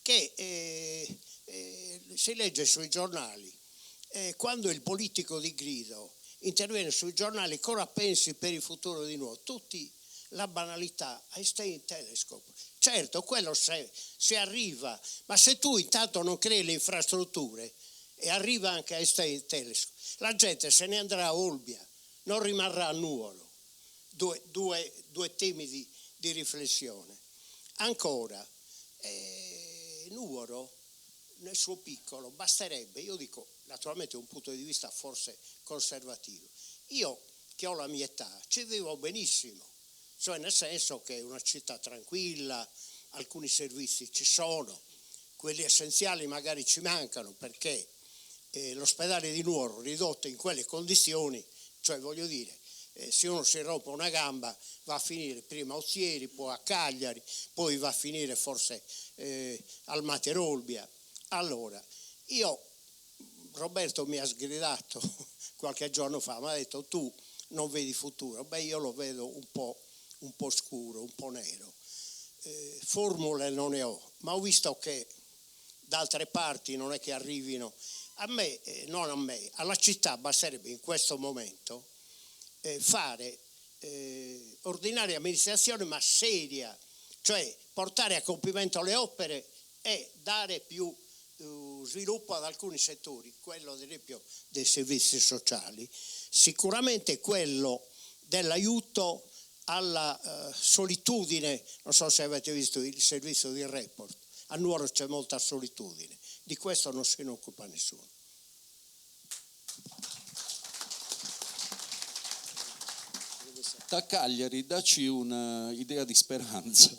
che si legge sui giornali, quando il politico di grido interviene sui giornali, cosa pensi per il futuro di Nuoro? Tutti la banalità, Einstein Telescope. Certo, quello se arriva, ma se tu intanto non crei le infrastrutture e arriva anche Einstein Telescope, la gente se ne andrà a Olbia, non rimarrà a Nuoro. Due temi di riflessione. Ancora, Nuoro nel suo piccolo basterebbe, io dico naturalmente un punto di vista forse conservativo, io che ho la mia età ci vivo benissimo, cioè nel senso che è una città tranquilla, alcuni servizi ci sono, quelli essenziali magari ci mancano perché l'ospedale di Nuoro ridotto in quelle condizioni, cioè voglio dire, se uno si rompe una gamba va a finire prima a Ozieri, poi a Cagliari, poi va a finire forse al Materolbia. Allora, Roberto mi ha sgridato qualche giorno fa, mi ha detto tu non vedi futuro, beh io lo vedo un po' scuro, un po' nero, formule non ne ho, ma ho visto che da altre parti non è che arrivino, alla città basterebbe in questo momento fare ordinaria amministrazione ma seria, cioè portare a compimento le opere e dare più sviluppo ad alcuni settori, quello ad esempio dei servizi sociali, sicuramente quello dell'aiuto alla solitudine, non so se avete visto il servizio di report, a Nuoro c'è molta solitudine, di questo non se ne occupa nessuno. Da Cagliari dacci un'idea di speranza.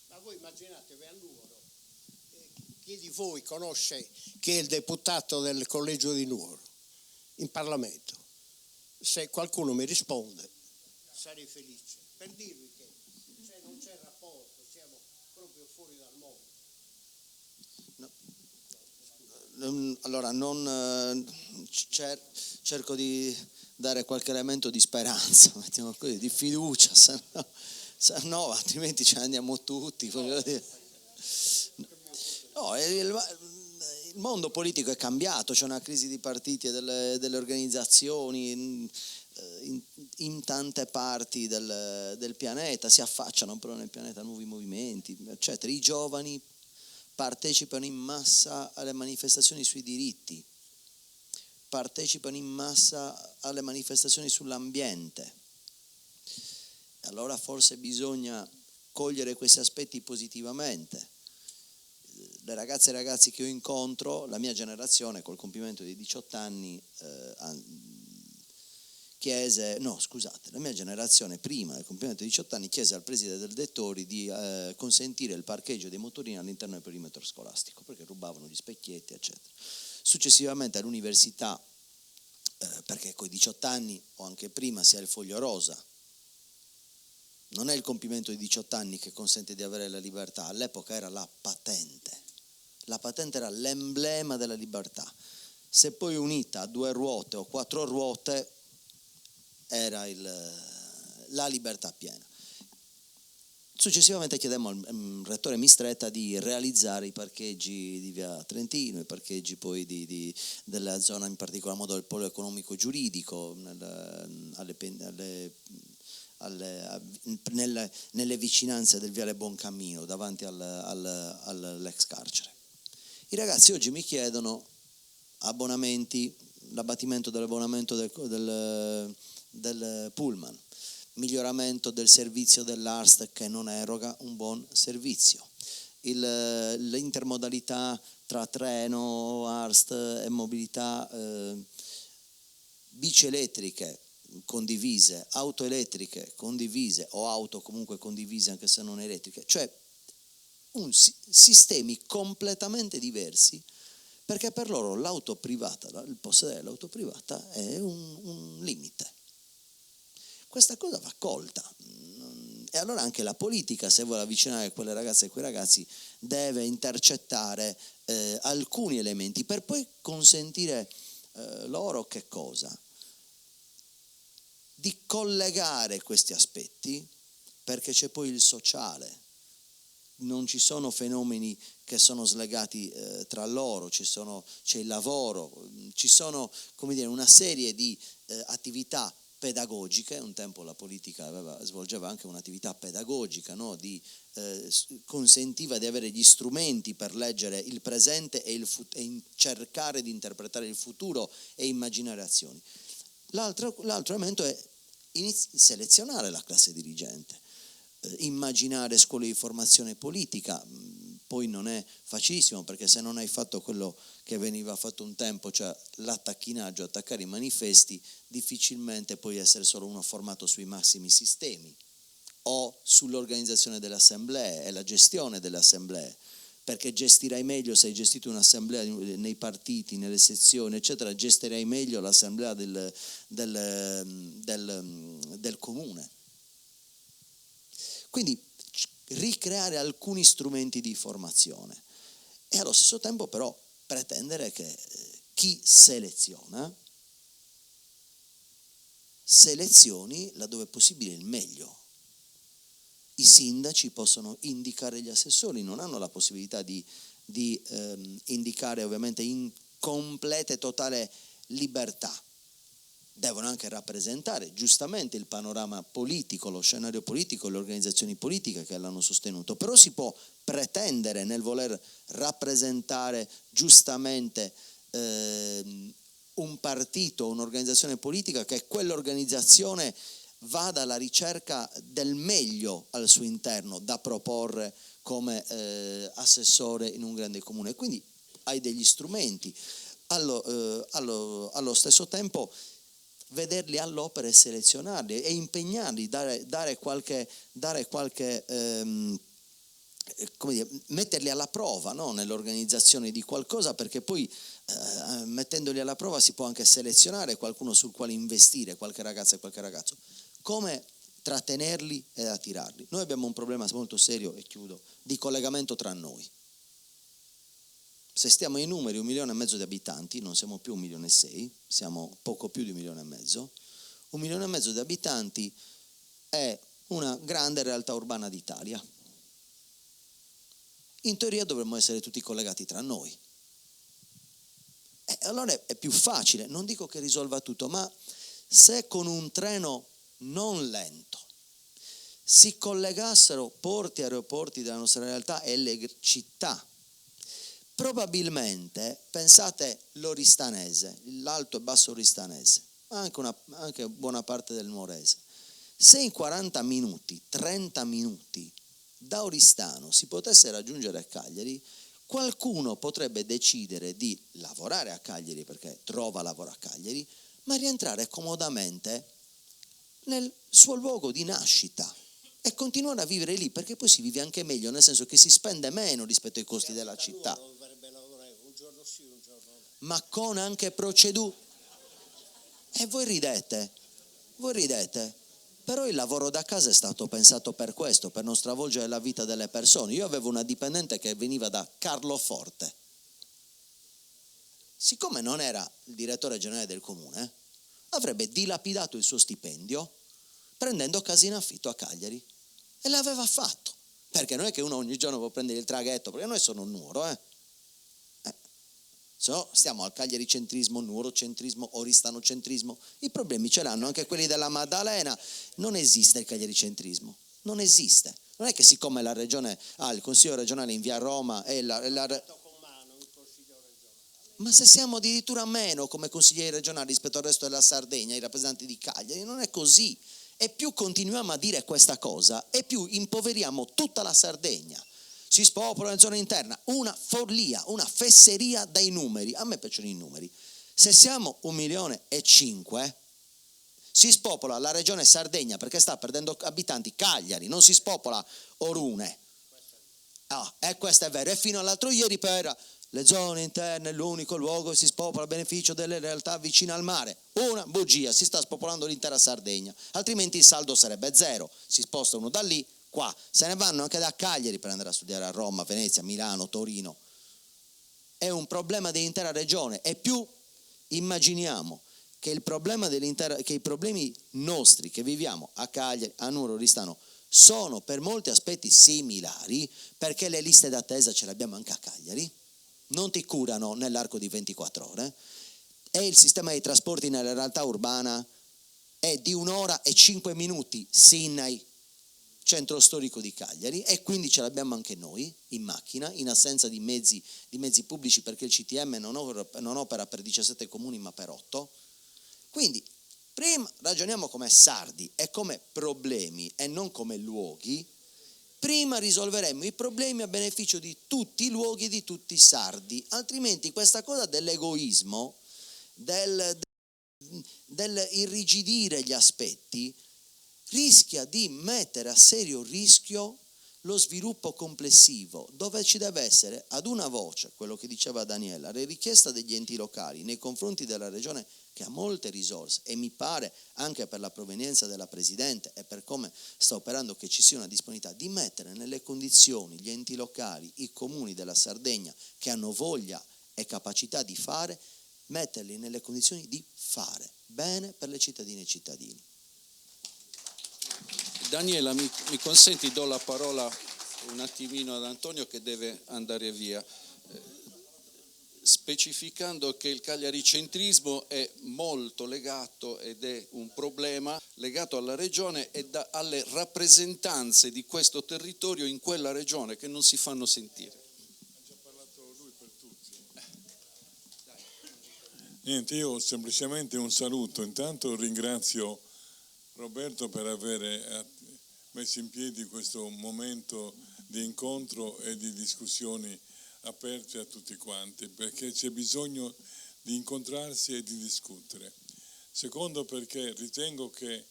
Ma voi immaginatevi a Nuoro, chi di voi conosce chi è il deputato del collegio di Nuoro in Parlamento? Se qualcuno mi risponde sarei felice per dirvi che non c'è rapporto, siamo proprio fuori dal mondo. Allora, cerco di dare qualche elemento di speranza, mettiamo così, di fiducia, se no No, altrimenti ce ne andiamo tutti. Voglio dire. No, il mondo politico è cambiato, c'è una crisi di partiti e delle organizzazioni in tante parti del pianeta, si affacciano però nel pianeta nuovi movimenti, eccetera. I giovani partecipano in massa alle manifestazioni sui diritti, partecipano in massa alle manifestazioni sull'ambiente. Allora forse bisogna cogliere questi aspetti positivamente. Le ragazze e i ragazzi che io incontro, la mia generazione col compimento dei 18 anni la mia generazione prima del compimento dei 18 anni chiese al preside del Dettori di consentire il parcheggio dei motorini all'interno del perimetro scolastico, perché rubavano gli specchietti, eccetera. Successivamente all'università, perché coi 18 anni o anche prima si ha il foglio rosa, non è il compimento di 18 anni che consente di avere la libertà, all'epoca era la patente era l'emblema della libertà, se poi unita a 2 ruote o 4 ruote era la libertà piena. Successivamente chiedemmo al rettore Mistretta di realizzare i parcheggi di via Trentino, i parcheggi poi della zona, in particolar modo del polo economico giuridico, nelle vicinanze del viale Boncammino, davanti all'ex carcere. I ragazzi oggi mi chiedono abbonamenti, l'abbattimento dell'abbonamento del pullman, miglioramento del servizio dell'ARST che non eroga un buon servizio, l'intermodalità tra treno, ARST e mobilità, bici elettriche condivise, auto elettriche condivise o auto comunque condivise anche se non elettriche, cioè sistemi completamente diversi, perché per loro l'auto privata, il possedere l'auto privata è un limite. Questa cosa va colta, e allora anche la politica, se vuole avvicinare quelle ragazze e quei ragazzi, deve intercettare alcuni elementi per poi consentire loro che cosa? Di collegare questi aspetti, perché c'è poi il sociale. Non ci sono fenomeni che sono slegati tra loro, c'è il lavoro, ci sono, come dire, una serie di attività pedagogiche. Un tempo la politica svolgeva anche un'attività pedagogica, no? Consentiva di avere gli strumenti per leggere il presente e cercare di interpretare il futuro e immaginare azioni. L'altro elemento è selezionare la classe dirigente. Immaginare scuole di formazione politica poi non è facilissimo, perché se non hai fatto quello che veniva fatto un tempo, cioè l'attacchinaggio, attaccare i manifesti, difficilmente puoi essere solo uno formato sui massimi sistemi o sull'organizzazione delle assemblee e la gestione delle assemblee, perché gestirai meglio, se hai gestito un'assemblea nei partiti, nelle sezioni, eccetera, gestirai meglio l'assemblea del comune. Quindi ricreare alcuni strumenti di formazione e allo stesso tempo però pretendere che chi selezioni laddove è possibile il meglio. I sindaci possono indicare gli assessori, non hanno la possibilità di indicare ovviamente in completa e totale libertà. Devono anche rappresentare giustamente il panorama politico, lo scenario politico, le organizzazioni politiche che l'hanno sostenuto, però si può pretendere, nel voler rappresentare giustamente un partito, un'organizzazione politica, che quell'organizzazione vada alla ricerca del meglio al suo interno da proporre come assessore in un grande comune. Quindi hai degli strumenti, allo stesso tempo vederli all'opera e selezionarli e impegnarli, dare qualche come dire, metterli alla prova, no? Nell'organizzazione di qualcosa, perché poi mettendoli alla prova si può anche selezionare qualcuno sul quale investire, qualche ragazza e qualche ragazzo. Come trattenerli ed attirarli? Noi abbiamo un problema molto serio, e chiudo, di collegamento tra noi. Se stiamo ai numeri 1,5 milioni di abitanti, non siamo più 1,6 milioni, siamo poco più di 1,5 milioni. 1,5 milioni di abitanti è una grande realtà urbana d'Italia. In teoria dovremmo essere tutti collegati tra noi. Allora è più facile, non dico che risolva tutto, ma se con un treno non lento si collegassero porti e aeroporti della nostra realtà e le città, probabilmente, pensate l'Oristanese, l'alto e basso Oristanese, anche buona parte del Nuorese, se in 40 minuti, 30 minuti da Oristano si potesse raggiungere Cagliari, qualcuno potrebbe decidere di lavorare a Cagliari perché trova lavoro a Cagliari, ma rientrare comodamente nel suo luogo di nascita e continuare a vivere lì, perché poi si vive anche meglio, nel senso che si spende meno rispetto ai costi della città, ma con anche procedure. E voi ridete, però il lavoro da casa è stato pensato per questo, per non stravolgere la vita delle persone. Io avevo una dipendente che veniva da Carloforte, siccome non era il direttore generale del comune, avrebbe dilapidato il suo stipendio prendendo casa in affitto a Cagliari, e l'aveva fatto, perché non è che uno ogni giorno può prendere il traghetto, perché noi sono Nuoro, se no stiamo al Cagliari-centrismo, Nuoro-centrismo, Oristano-centrismo. I problemi ce l'hanno anche quelli della Maddalena. Non esiste il Cagliari-centrismo, non esiste. Non è che siccome la regione ha il consiglio regionale in via Roma e ma se siamo addirittura meno come consiglieri regionali rispetto al resto della Sardegna, i rappresentanti di Cagliari, non è così. E più continuiamo a dire questa cosa, e più impoveriamo tutta la Sardegna. Si spopola in zona interna, una follia, una fesseria dai numeri. A me piacciono i numeri. Se siamo 1,5 milioni, si spopola la regione Sardegna perché sta perdendo abitanti Cagliari, non si spopola Orune. E questo è vero. E fino all'altro ieri per le zone interne è l'unico luogo che si spopola a beneficio delle realtà vicine al mare. Una bugia, si sta spopolando l'intera Sardegna, altrimenti il saldo sarebbe zero. Si sposta uno da lì, qua, se ne vanno anche da Cagliari per andare a studiare a Roma, Venezia, Milano, Torino. È un problema dell'intera regione, e più immaginiamo che il problema che i problemi nostri che viviamo a Cagliari, a Nuoro, Oristano, sono per molti aspetti similari, perché le liste d'attesa ce le abbiamo anche a Cagliari, non ti curano nell'arco di 24 ore, e il sistema dei trasporti nella realtà urbana è di 1 ora e 5 minuti Sinai, centro storico di Cagliari, e quindi ce l'abbiamo anche noi in macchina, in assenza di mezzi pubblici, perché il CTM non opera per 17 comuni ma per 8. Quindi prima ragioniamo come sardi e come problemi e non come luoghi. Prima risolveremo i problemi a beneficio di tutti i luoghi e di tutti i sardi, altrimenti questa cosa dell'egoismo, del irrigidire gli aspetti, rischia di mettere a serio rischio lo sviluppo complessivo, dove ci deve essere ad una voce, quello che diceva Daniela, la richiesta degli enti locali nei confronti della regione, che ha molte risorse, e mi pare anche per la provenienza della Presidente e per come sta operando che ci sia una disponibilità di mettere nelle condizioni gli enti locali, i comuni della Sardegna che hanno voglia e capacità di fare, metterli nelle condizioni di fare bene per le cittadine e i cittadini. Daniela, mi consenti, do la parola un attimino ad Antonio che deve andare via, specificando che il cagliaricentrismo è molto legato, ed è un problema legato alla regione e alle rappresentanze di questo territorio in quella regione che non si fanno sentire. Ha già parlato lui per tutti. Niente, io ho semplicemente un saluto. Intanto ringrazio Roberto per aver messo in piedi questo momento di incontro e di discussioni aperte a tutti quanti, perché c'è bisogno di incontrarsi e di discutere. Secondo, perché ritengo che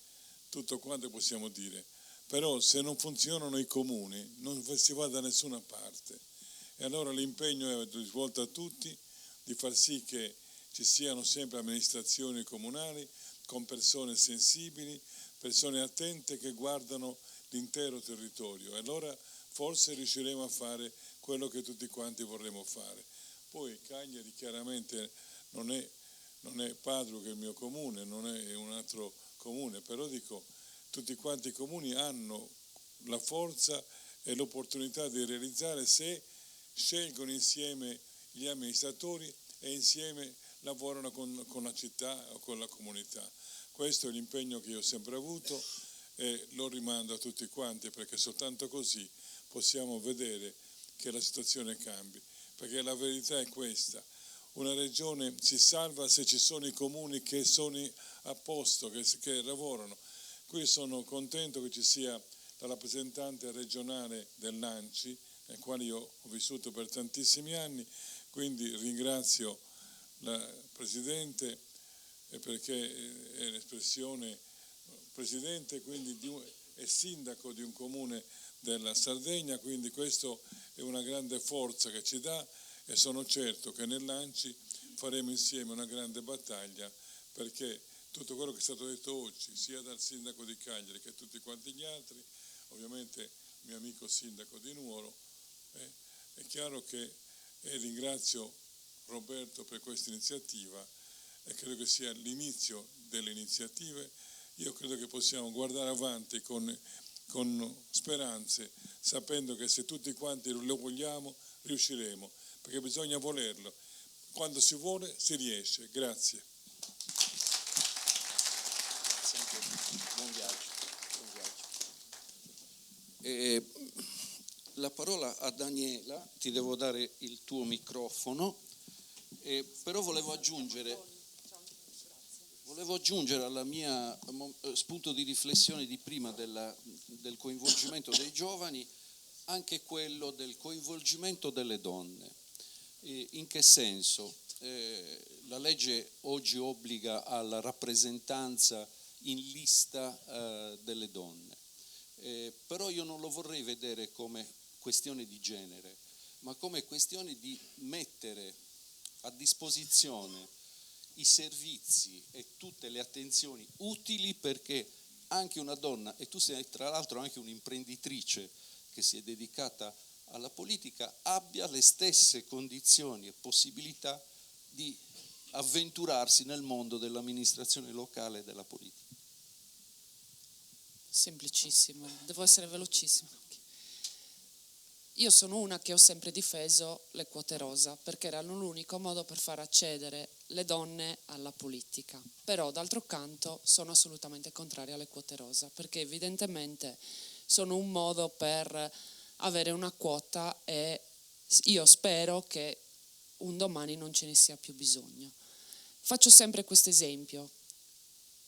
tutto quanto possiamo dire, però se non funzionano i comuni non si va da nessuna parte, e allora l'impegno è rivolto a tutti di far sì che ci siano sempre amministrazioni comunali con persone sensibili, persone attente che guardano l'intero territorio, e allora forse riusciremo a fare quello che tutti quanti vorremmo fare. Poi Cagliari chiaramente non è Padru, che è il mio comune, non è un altro comune, però dico, tutti quanti i comuni hanno la forza e l'opportunità di realizzare se scelgono insieme gli amministratori e insieme lavorano con la città o con la comunità. Questo è l'impegno che io ho sempre avuto e lo rimando a tutti quanti, perché soltanto così possiamo vedere che la situazione cambi, perché la verità è questa: una regione si salva se ci sono i comuni che sono a posto, che lavorano. Qui sono contento che ci sia la rappresentante regionale dell'ANCI, nel quale io ho vissuto per tantissimi anni, quindi ringrazio la Presidente perché è l'espressione Presidente quindi è sindaco di un comune della Sardegna, quindi questo è una grande forza che ci dà e sono certo che nell'ANCI faremo insieme una grande battaglia, perché tutto quello che è stato detto oggi, sia dal sindaco di Cagliari che tutti quanti gli altri, ovviamente il mio amico sindaco di Nuoro, è chiaro che ringrazio Roberto per questa iniziativa e credo che sia l'inizio delle iniziative. Io credo che possiamo guardare avanti con speranze, sapendo che se tutti quanti lo vogliamo riusciremo, perché bisogna volerlo. Quando si vuole si riesce. Grazie. Buon viaggio. La parola a Daniela, ti devo dare il tuo microfono, però volevo aggiungere alla mia spunto di riflessione di prima del coinvolgimento dei giovani anche quello del coinvolgimento delle donne. In che senso? La legge oggi obbliga alla rappresentanza in lista delle donne, però io non lo vorrei vedere come questione di genere, ma come questione di mettere a disposizione i servizi e tutte le attenzioni utili perché anche una donna, e tu sei tra l'altro anche un'imprenditrice che si è dedicata alla politica, abbia le stesse condizioni e possibilità di avventurarsi nel mondo dell'amministrazione locale e della politica. Semplicissimo, devo essere velocissimo. Io sono una che ho sempre difeso le quote rosa perché erano l'unico modo per far accedere le donne alla politica, però d'altro canto sono assolutamente contraria alle quote rosa perché evidentemente sono un modo per avere una quota e io spero che un domani non ce ne sia più bisogno. Faccio sempre questo esempio: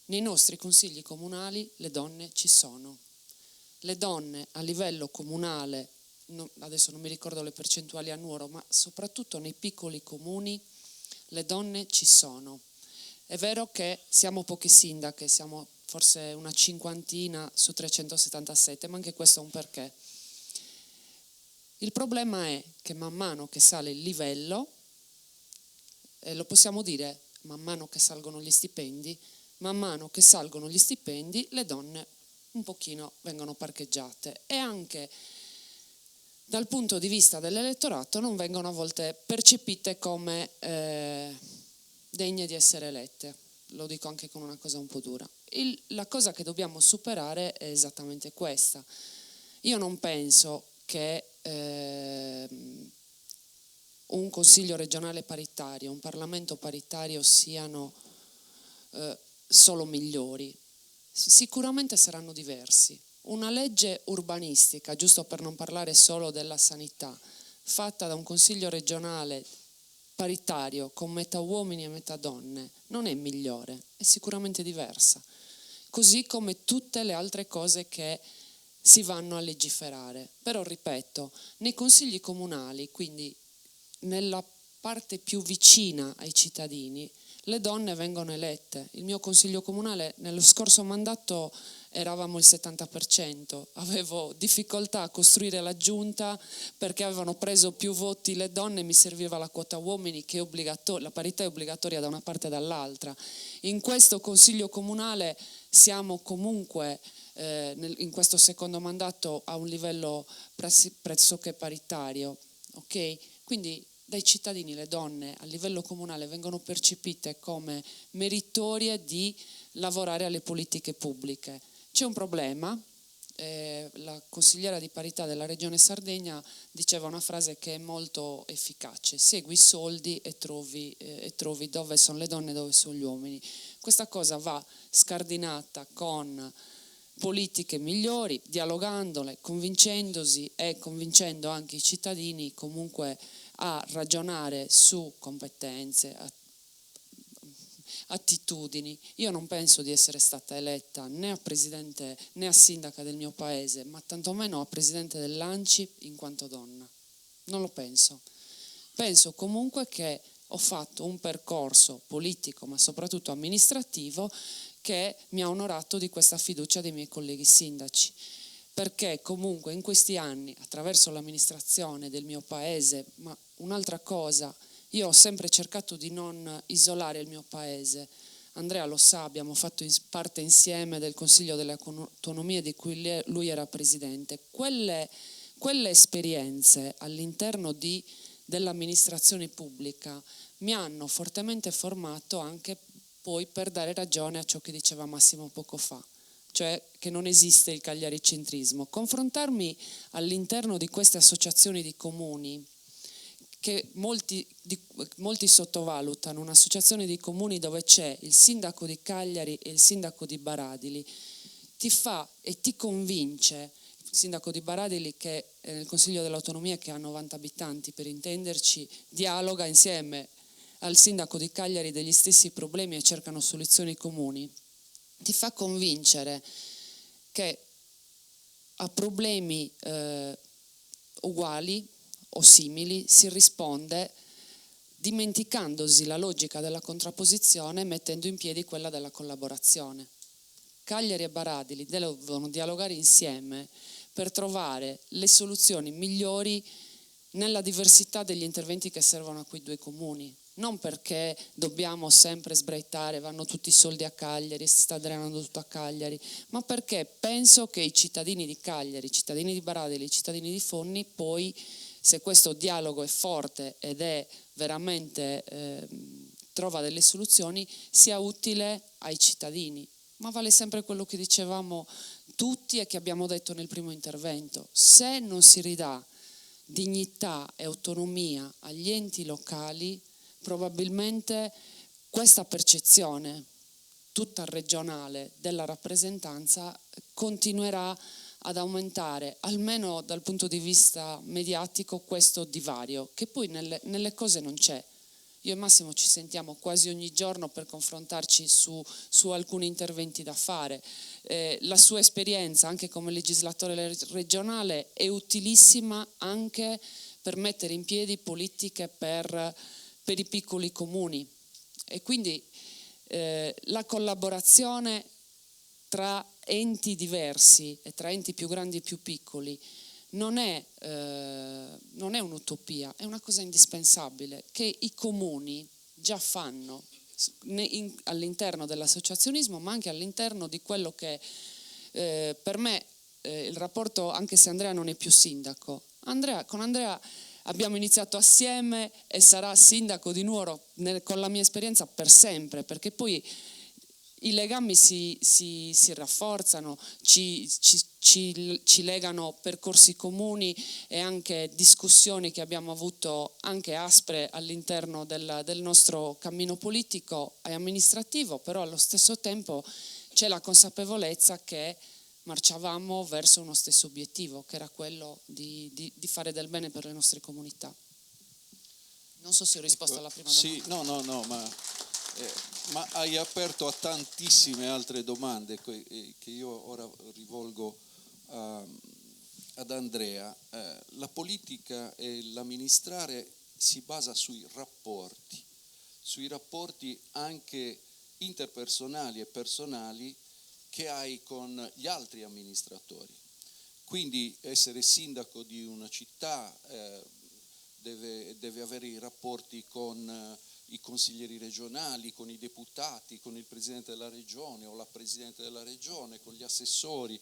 nei nostri consigli comunali le donne ci sono, le donne a livello comunale, adesso non mi ricordo le percentuali a Nuoro, ma soprattutto nei piccoli comuni le donne ci sono. È vero che siamo poche sindache, siamo forse una cinquantina su 377, ma anche questo ha un perché. Il problema è che man mano che sale il livello, e lo possiamo dire man mano che salgono gli stipendi, man mano che salgono gli stipendi le donne un pochino vengono parcheggiate e anche dal punto di vista dell'elettorato non vengono a volte percepite come degne di essere elette. Lo dico anche con una cosa un po' dura. La cosa che dobbiamo superare è esattamente questa. Io non penso che un consiglio regionale paritario, un Parlamento paritario siano solo migliori. Sicuramente saranno diversi. Una legge urbanistica, giusto per non parlare solo della sanità, fatta da un consiglio regionale paritario con metà uomini e metà donne, non è migliore, è sicuramente diversa. Così come tutte le altre cose che si vanno a legiferare. Però, ripeto, nei consigli comunali, quindi nella parte più vicina ai cittadini, le donne vengono elette. Il mio consiglio comunale nello scorso mandato eravamo il 70%, avevo difficoltà a costruire la giunta perché avevano preso più voti le donne, mi serviva la quota uomini che è la parità è obbligatoria da una parte e dall'altra. In questo consiglio comunale siamo comunque in questo secondo mandato a un livello pressoché paritario, ok? Quindi dai cittadini le donne a livello comunale vengono percepite come meritorie di lavorare alle politiche pubbliche. C'è un problema. La consigliera di parità della Regione Sardegna diceva una frase che è molto efficace: segui i soldi e trovi dove sono le donne e dove sono gli uomini. Questa cosa va scardinata con politiche migliori, dialogandole, convincendosi e convincendo anche i cittadini comunque a ragionare su competenze, attitudini. Io non penso di essere stata eletta né a presidente né a sindaca del mio paese, ma tantomeno a presidente dell'ANCI in quanto donna. Non lo penso. Penso comunque che ho fatto un percorso politico, ma soprattutto amministrativo, che mi ha onorato di questa fiducia dei miei colleghi sindaci. Perché comunque in questi anni, attraverso l'amministrazione del mio paese, ma un'altra cosa, io ho sempre cercato di non isolare il mio paese. Andrea lo sa, abbiamo fatto parte insieme del Consiglio delle Autonomie di cui lui era presidente. Quelle esperienze all'interno dell'amministrazione pubblica mi hanno fortemente formato anche poi per dare ragione a ciò che diceva Massimo poco fa, cioè che non esiste il cagliaricentrismo. Confrontarmi all'interno di queste associazioni di comuni, che molti sottovalutano, un'associazione di comuni dove c'è il sindaco di Cagliari e il sindaco di Baradili, ti fa e ti convince. Il sindaco di Baradili, che è nel Consiglio dell'Autonomia, che ha 90 abitanti per intenderci, dialoga insieme al sindaco di Cagliari degli stessi problemi e cercano soluzioni comuni, ti fa convincere che a problemi uguali o simili si risponde dimenticandosi la logica della contrapposizione e mettendo in piedi quella della collaborazione. Cagliari e Baradili devono dialogare insieme per trovare le soluzioni migliori nella diversità degli interventi che servono a quei due comuni. Non perché dobbiamo sempre sbraitare, vanno tutti i soldi a Cagliari, si sta drenando tutto a Cagliari, ma perché penso che i cittadini di Cagliari, i cittadini di Baradili, i cittadini di Fonni, poi, se questo dialogo è forte ed è veramente trova delle soluzioni, sia utile ai cittadini. Ma vale sempre quello che dicevamo tutti e che abbiamo detto nel primo intervento: se non si ridà dignità e autonomia agli enti locali, probabilmente questa percezione tutta regionale della rappresentanza continuerà ad aumentare, almeno dal punto di vista mediatico, questo divario, che poi nelle cose non c'è. Io e Massimo ci sentiamo quasi ogni giorno per confrontarci su alcuni interventi da fare. La sua esperienza anche come legislatore regionale è utilissima anche per mettere in piedi politiche per i piccoli comuni, e quindi la collaborazione tra enti diversi e tra enti più grandi e più piccoli non è un'utopia, è una cosa indispensabile che i comuni già fanno all'interno dell'associazionismo, ma anche all'interno di quello che per me il rapporto, anche se Andrea non è più sindaco, con Andrea abbiamo iniziato assieme e sarà sindaco di Nuoro con la mia esperienza per sempre, perché poi i legami si rafforzano, ci legano percorsi comuni e anche discussioni che abbiamo avuto anche aspre all'interno del nostro cammino politico e amministrativo, però allo stesso tempo c'è la consapevolezza che marciavamo verso uno stesso obiettivo, che era quello di fare del bene per le nostre comunità. Non so se ho risposto alla prima domanda. Sì, no, ma hai aperto a tantissime altre domande che io ora rivolgo ad Andrea. La politica e l'amministrare si basa sui rapporti anche interpersonali e personali che hai con gli altri amministratori. Quindi essere sindaco di una città deve avere i rapporti con i consiglieri regionali, con i deputati, con il presidente della regione o la presidente della regione, con gli assessori.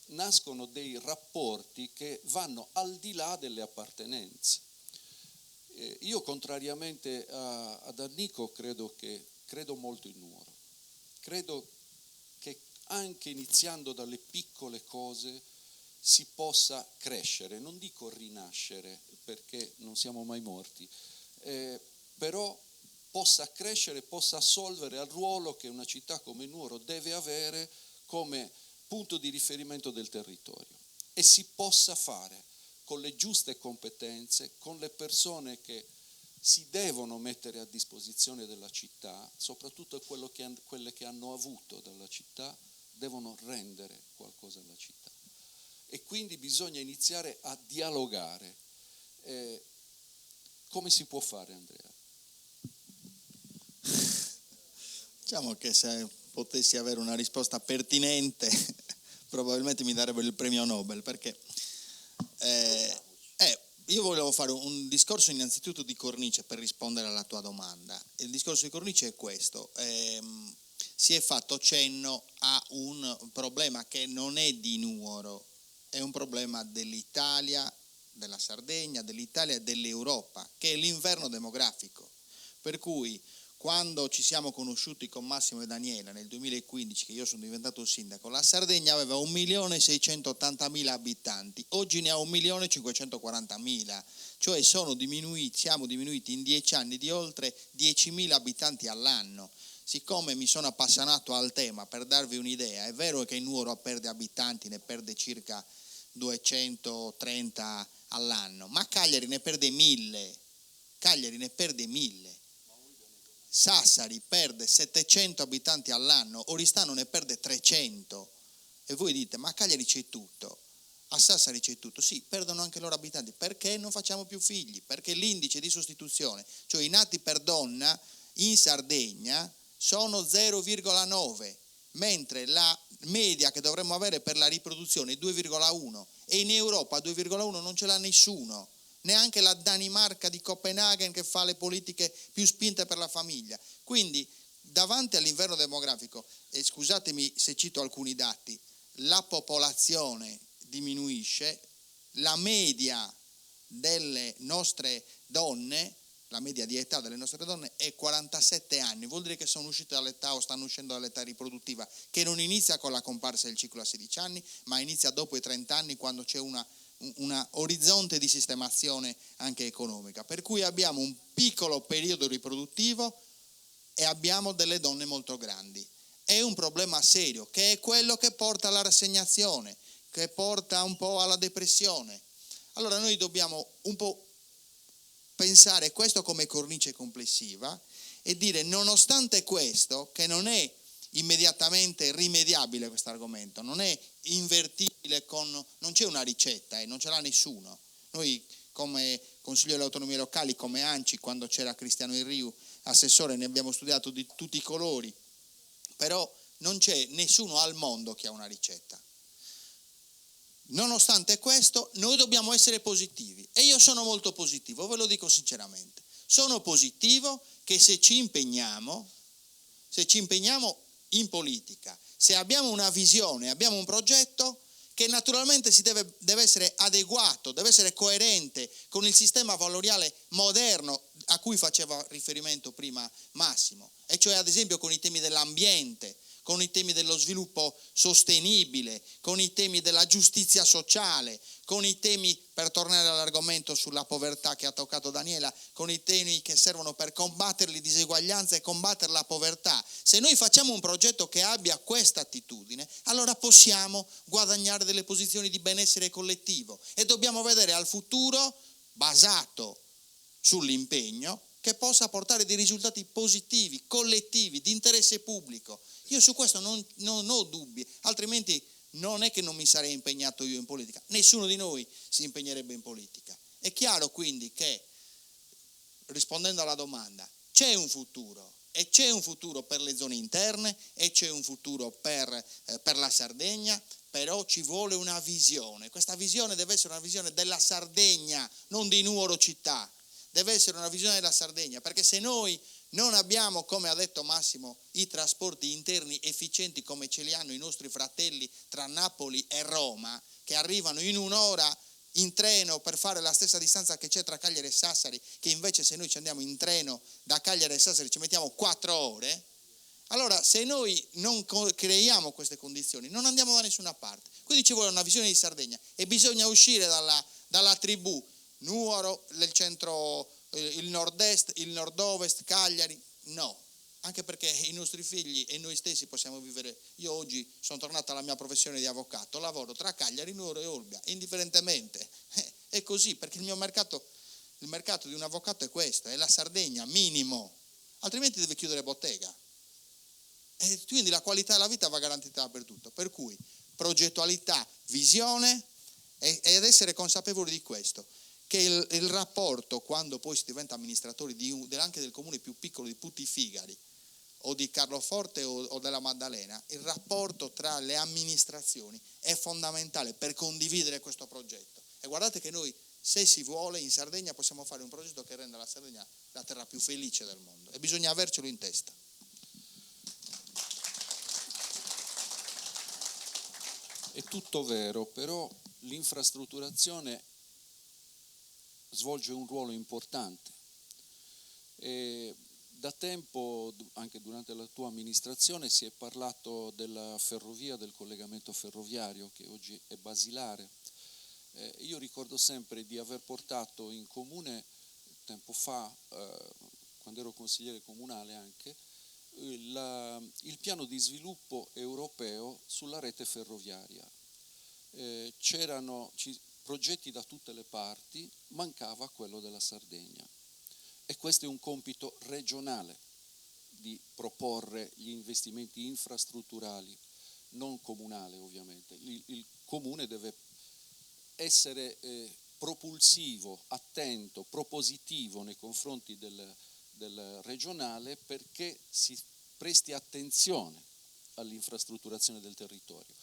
Nascono dei rapporti che vanno al di là delle appartenenze. Io, contrariamente ad Annico, credo molto in Nuoro. Credo che anche iniziando dalle piccole cose, si possa crescere, non dico rinascere perché non siamo mai morti, però possa crescere, possa assolvere al ruolo che una città come Nuoro deve avere come punto di riferimento del territorio, e si possa fare con le giuste competenze, con le persone che si devono mettere a disposizione della città, soprattutto quelle che hanno avuto dalla città, devono rendere qualcosa alla città. E quindi bisogna iniziare a dialogare. Come si può fare, Andrea? Diciamo che se potessi avere una risposta pertinente probabilmente mi darebbero il premio Nobel, perché io volevo fare un discorso innanzitutto di cornice per rispondere alla tua domanda. Il discorso di cornice è questo. Si è fatto cenno a un problema che non è di Nuoro, è un problema dell'Italia, della Sardegna, dell'Italia e dell'Europa, che è l'inverno demografico. Per cui quando ci siamo conosciuti con Massimo e Daniela nel 2015, che io sono diventato sindaco, la Sardegna aveva 1.680.000 abitanti, oggi ne ha 1.540.000, cioè siamo diminuiti in 10 anni di oltre 10.000 abitanti all'anno. Siccome mi sono appassionato al tema, per darvi un'idea, è vero che Nuoro perde abitanti, ne perde circa 230 all'anno, ma Cagliari ne perde 1.000. Sassari perde 700 abitanti all'anno, Oristano ne perde 300. E voi dite, ma a Cagliari c'è tutto, a Sassari c'è tutto. Sì, perdono anche loro abitanti. Perché non facciamo più figli? Perché l'indice di sostituzione, cioè i nati per donna in Sardegna, sono 0,9, mentre la media che dovremmo avere per la riproduzione è 2,1, e in Europa 2,1 non ce l'ha nessuno, neanche la Danimarca di Copenaghen, che fa le politiche più spinte per la famiglia. Quindi davanti all'inverno demografico, e scusatemi se cito alcuni dati, la popolazione diminuisce, la media delle nostre donne, la media di età delle nostre donne è 47 anni, vuol dire che sono uscite dall'età o stanno uscendo dall'età riproduttiva, che non inizia con la comparsa del ciclo a 16 anni, ma inizia dopo i 30 anni, quando c'è una orizzonte di sistemazione anche economica. Per cui abbiamo un piccolo periodo riproduttivo e abbiamo delle donne molto grandi. È un problema serio, che è quello che porta alla rassegnazione, che porta un po' alla depressione. Allora noi dobbiamo un po' pensare questo come cornice complessiva e dire, nonostante questo, che non è immediatamente rimediabile questo argomento, non è invertibile non c'è una ricetta, non ce l'ha nessuno. Noi come Consiglio delle Autonomie Locali, come ANCI, quando c'era Cristiano Irriu assessore, ne abbiamo studiato di tutti i colori, però non c'è nessuno al mondo che ha una ricetta. Nonostante questo, noi dobbiamo essere positivi, e io sono molto positivo, ve lo dico sinceramente. Sono positivo che se ci impegniamo in politica, se abbiamo una visione, abbiamo un progetto che naturalmente deve essere adeguato, deve essere coerente con il sistema valoriale moderno a cui faceva riferimento prima Massimo, e cioè ad esempio con i temi dell'ambiente, con i temi dello sviluppo sostenibile, con i temi della giustizia sociale, con i temi, per tornare all'argomento sulla povertà che ha toccato Daniela, con i temi che servono per combattere le diseguaglianze e combattere la povertà. Se noi facciamo un progetto che abbia questa attitudine, allora possiamo guadagnare delle posizioni di benessere collettivo, e dobbiamo vedere al futuro basato sull'impegno che possa portare dei risultati positivi, collettivi, di interesse pubblico. Io su questo non ho dubbi, altrimenti non è che non mi sarei impegnato io in politica, nessuno di noi si impegnerebbe in politica. È chiaro quindi che, rispondendo alla domanda, c'è un futuro, e c'è un futuro per le zone interne, e c'è un futuro per la Sardegna, però ci vuole una visione. Questa visione deve essere una visione della Sardegna, non di Nuoro città, deve essere una visione della Sardegna, perché se noi non abbiamo, come ha detto Massimo, i trasporti interni efficienti come ce li hanno i nostri fratelli tra Napoli e Roma, che arrivano in un'ora in treno per fare la stessa distanza che c'è tra Cagliari e Sassari, che invece se noi ci andiamo in treno da Cagliari e Sassari ci mettiamo 4 ore, Allora, se noi non creiamo queste condizioni, non andiamo da nessuna parte. Quindi ci vuole una visione di Sardegna e bisogna uscire dalla tribù Nuoro, il centro, il nord-est, il nord-ovest, Cagliari. No, anche perché i nostri figli e noi stessi possiamo vivere. Io oggi sono tornato alla mia professione di avvocato, lavoro tra Cagliari, Nuoro e Olbia, indifferentemente. È così, perché il mercato di un avvocato è questo, è la Sardegna, minimo, altrimenti deve chiudere bottega. E quindi la qualità della vita va garantita dappertutto. Per cui progettualità, visione ed essere consapevoli di questo, che il rapporto, quando poi si diventa amministratori anche del comune più piccolo di Puttifigari o di Carloforte o della Maddalena, il rapporto tra le amministrazioni è fondamentale per condividere questo progetto. E guardate che noi, se si vuole, in Sardegna possiamo fare un progetto che renda la Sardegna la terra più felice del mondo, e bisogna avercelo in testa. È tutto vero, però l'infrastrutturazione svolge un ruolo importante. E da tempo, anche durante la tua amministrazione, si è parlato della ferrovia, del collegamento ferroviario, che oggi è basilare. Io ricordo sempre di aver portato in comune, tempo fa, quando ero consigliere comunale anche, il piano di sviluppo europeo sulla rete ferroviaria. C'erano progetti da tutte le parti, mancava quello della Sardegna. E questo è un compito regionale, di proporre gli investimenti infrastrutturali, non comunale ovviamente. Il comune deve essere propulsivo, attento, propositivo nei confronti del regionale, perché si presti attenzione all'infrastrutturazione del territorio.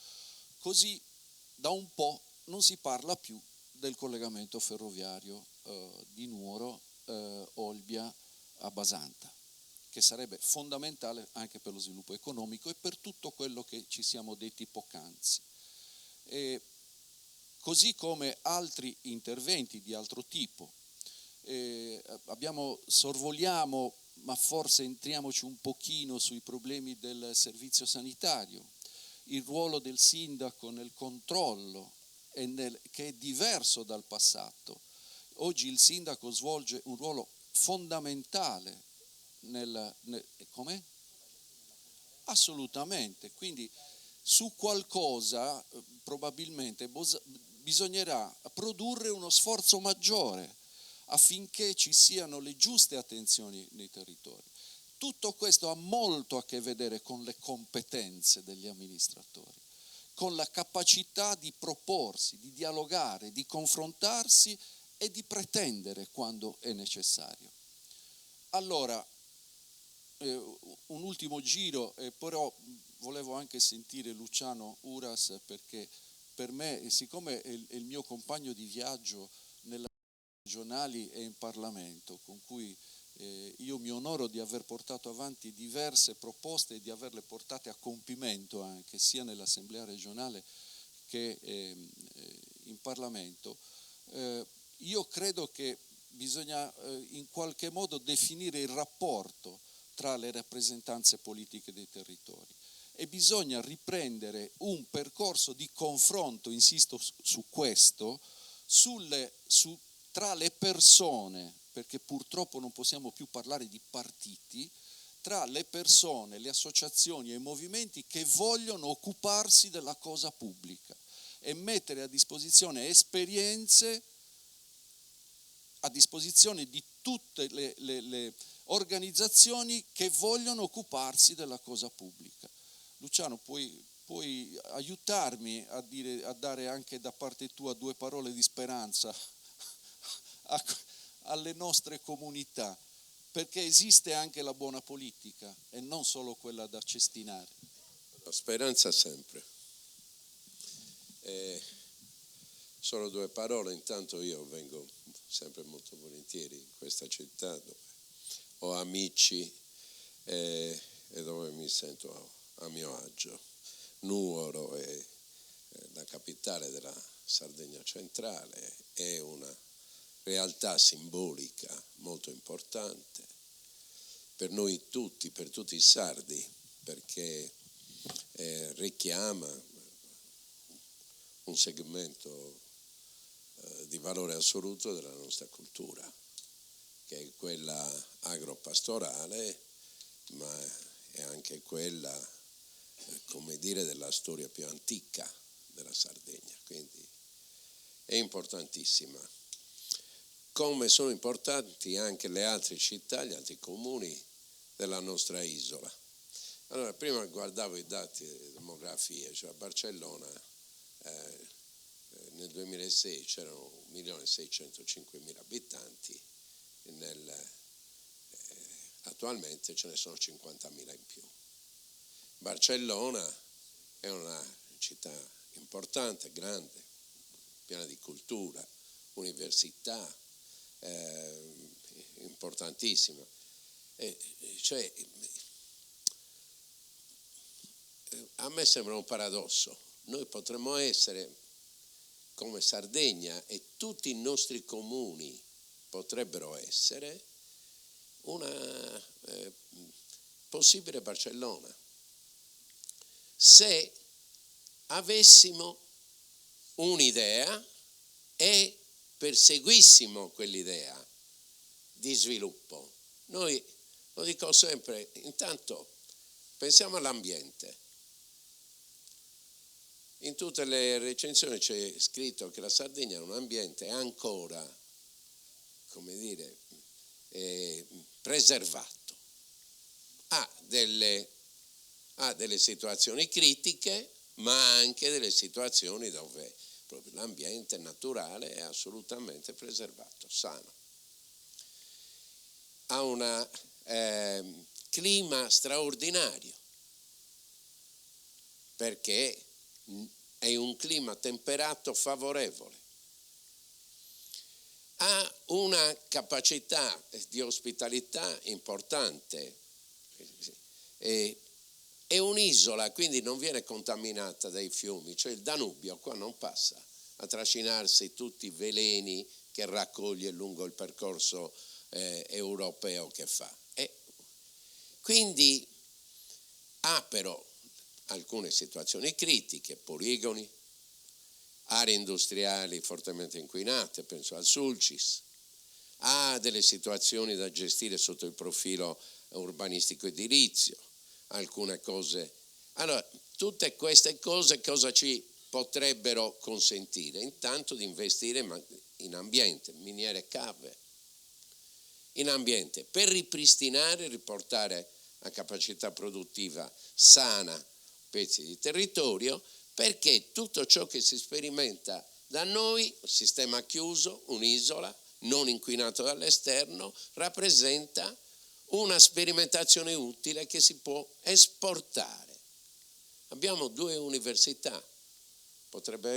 Così da un po' non si parla più del collegamento ferroviario di Nuoro, Olbia a Basanta, che sarebbe fondamentale anche per lo sviluppo economico e per tutto quello che ci siamo detti poc'anzi. Così come altri interventi di altro tipo. Sorvoliamo, ma forse entriamoci un pochino sui problemi del servizio sanitario, il ruolo del sindaco nel controllo, che è diverso dal passato. Oggi il sindaco svolge un ruolo fondamentale com'è? Assolutamente, quindi su qualcosa probabilmente bisognerà produrre uno sforzo maggiore affinché ci siano le giuste attenzioni nei territori. Tutto questo ha molto a che vedere con le competenze degli amministratori, con la capacità di proporsi, di dialogare, di confrontarsi e di pretendere quando è necessario. Allora, un ultimo giro, però volevo anche sentire Luciano Uras, perché per me, siccome è il mio compagno di viaggio nelle regionali e in Parlamento, con cui io mi onoro di aver portato avanti diverse proposte e di averle portate a compimento anche sia nell'Assemblea regionale che in Parlamento, io credo che bisogna in qualche modo definire il rapporto tra le rappresentanze politiche dei territori e bisogna riprendere un percorso di confronto, insisto su questo, tra le persone, perché purtroppo non possiamo più parlare di partiti, tra le persone, le associazioni e i movimenti che vogliono occuparsi della cosa pubblica e mettere a disposizione esperienze a disposizione di tutte le organizzazioni che vogliono occuparsi della cosa pubblica. Luciano, puoi aiutarmi a dare anche da parte tua 2 parole di speranza alle nostre comunità, perché esiste anche la buona politica e non solo quella da cestinare. La speranza sempre. Solo 2 parole, intanto io vengo sempre molto volentieri in questa città dove ho amici e dove mi sento a mio agio. Nuoro è la capitale della Sardegna centrale, è una realtà simbolica molto importante per noi tutti, per tutti i sardi, richiama un segmento di valore assoluto della nostra cultura, che è quella agropastorale, ma è anche quella, come dire, della storia più antica della Sardegna, quindi è importantissima. Come sono importanti anche le altre città, gli altri comuni della nostra isola. Allora, prima guardavo i dati di demografia, cioè a Barcellona nel 2006 c'erano 1.605.000 abitanti, attualmente ce ne sono 50.000 in più. Barcellona è una città importante, grande, piena di cultura, università, importantissima. Cioè, a me sembra un paradosso. Noi potremmo essere come Sardegna e tutti i nostri comuni potrebbero essere una possibile Barcellona se avessimo un'idea e perseguissimo quell'idea di sviluppo. Noi, lo dico sempre, intanto pensiamo all'ambiente. In tutte le recensioni c'è scritto che la Sardegna è un ambiente ancora, come dire, preservato. Ha delle situazioni critiche, ma anche delle situazioni dove proprio l'ambiente naturale è assolutamente preservato, sano. Ha un clima straordinario, perché è un clima temperato favorevole. Ha una capacità di ospitalità importante. È un'isola, quindi non viene contaminata dai fiumi, cioè il Danubio qua non passa a trascinarsi tutti i veleni che raccoglie lungo il percorso europeo che fa. Quindi ha però alcune situazioni critiche, poligoni, aree industriali fortemente inquinate, penso al Sulcis, ha delle situazioni da gestire sotto il profilo urbanistico edilizio, alcune cose. Allora, tutte queste cose cosa ci potrebbero consentire? Intanto di investire in ambiente, miniere cave, in ambiente, per ripristinare e riportare a capacità produttiva sana pezzi di territorio, perché tutto ciò che si sperimenta da noi, un sistema chiuso, un'isola, non inquinato dall'esterno, rappresenta una sperimentazione utile che si può esportare. Abbiamo 2 università, potrebbero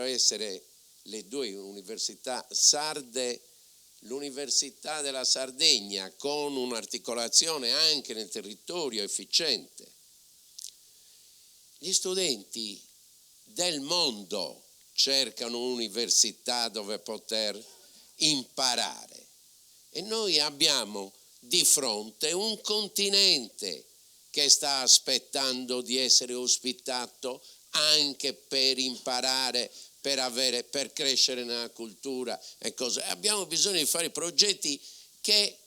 essere le 2 università sarde, l'Università della Sardegna con un'articolazione anche nel territorio efficiente. Gli studenti del mondo cercano un'università dove poter imparare e noi abbiamo di fronte un continente che sta aspettando di essere ospitato anche per imparare, per crescere nella cultura e cose. Abbiamo bisogno di fare progetti che,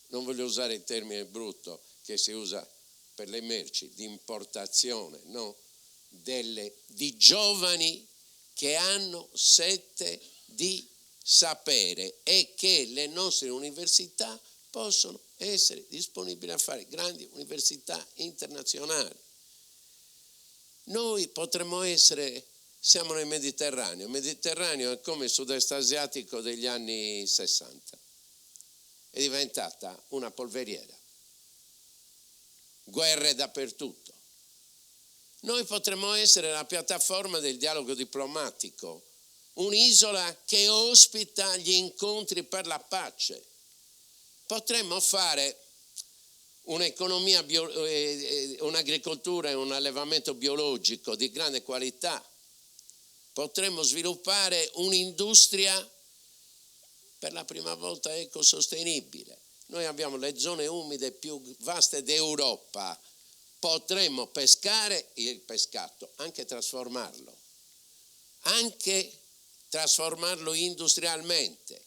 non voglio usare il termine brutto che si usa per le merci, di importazione, no? Di giovani che hanno sete di sapere e che le nostre università possono essere disponibili a fare grandi università internazionali. Noi potremmo essere, siamo nel Mediterraneo, il Mediterraneo è come il sud-est asiatico degli anni 60, è diventata una polveriera. Guerre dappertutto. Noi potremmo essere la piattaforma del dialogo diplomatico, un'isola che ospita gli incontri per la pace. Potremmo fare un'economia, un'agricoltura e un allevamento biologico di grande qualità. Potremmo sviluppare un'industria per la prima volta ecosostenibile. Noi abbiamo le zone umide più vaste d'Europa, potremmo pescare il pescato, anche trasformarlo industrialmente.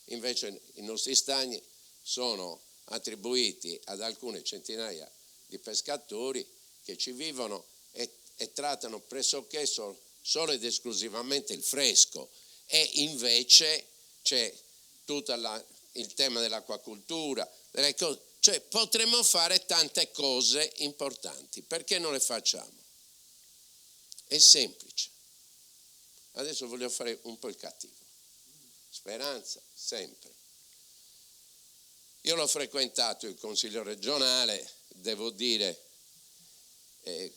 Invece i nostri stagni sono attribuiti ad alcune centinaia di pescatori che ci vivono e trattano pressoché solo ed esclusivamente il fresco, e invece c'è tutto il tema dell'acquacoltura, cioè potremmo fare tante cose importanti, perché non le facciamo? È semplice. Adesso voglio fare un po' il cattivo. Speranza, sempre. Io l'ho frequentato il Consiglio regionale, devo dire che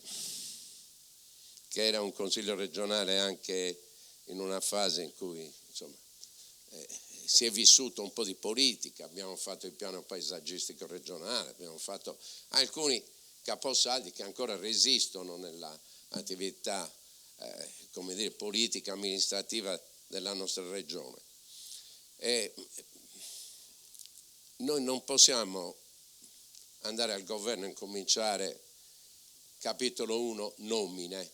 era un Consiglio regionale anche in una fase in cui insomma, si è vissuto un po' di politica, abbiamo fatto il piano paesaggistico regionale, abbiamo fatto alcuni caposaldi che ancora resistono nell'attività politica amministrativa della nostra regione. Noi non possiamo andare al governo e incominciare capitolo 1 nomine,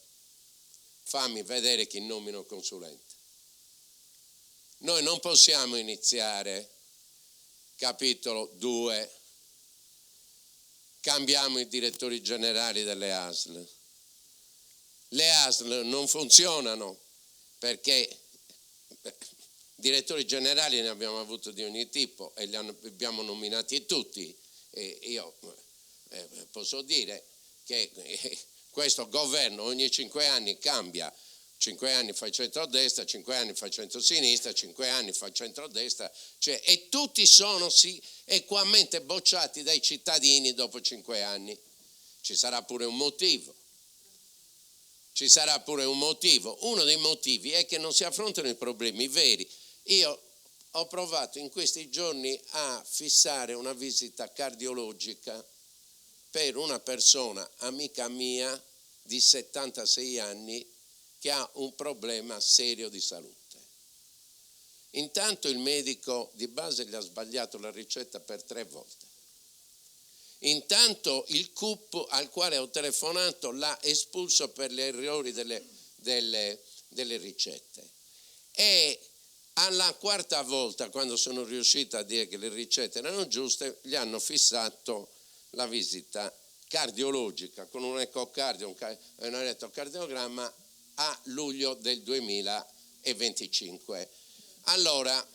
fammi vedere chi nomina un consulente. Noi non possiamo iniziare capitolo 2, cambiamo i direttori generali delle ASL. Le ASL non funzionano perché direttori generali ne abbiamo avuto di ogni tipo e li abbiamo nominati tutti. E io posso dire che questo governo ogni 5 anni cambia, 5 anni fa centrodestra, 5 anni fa centrosinistra, 5 anni fa centrodestra, cioè, e tutti sono equamente bocciati dai cittadini dopo 5 anni. Ci sarà pure un motivo. Uno dei motivi è che non si affrontano i problemi veri. Io ho provato in questi giorni a fissare una visita cardiologica per una persona, amica mia, di 76 anni, che ha un problema serio di salute. Intanto il medico di base gli ha sbagliato la ricetta per 3 volte. Intanto il CUP al quale ho telefonato l'ha espulso per gli errori delle ricette. E alla 4ª volta, quando sono riuscito a dire che le ricette erano giuste, gli hanno fissato la visita cardiologica con un ecocardio e un elettrocardiogramma a luglio del 2025. Allora,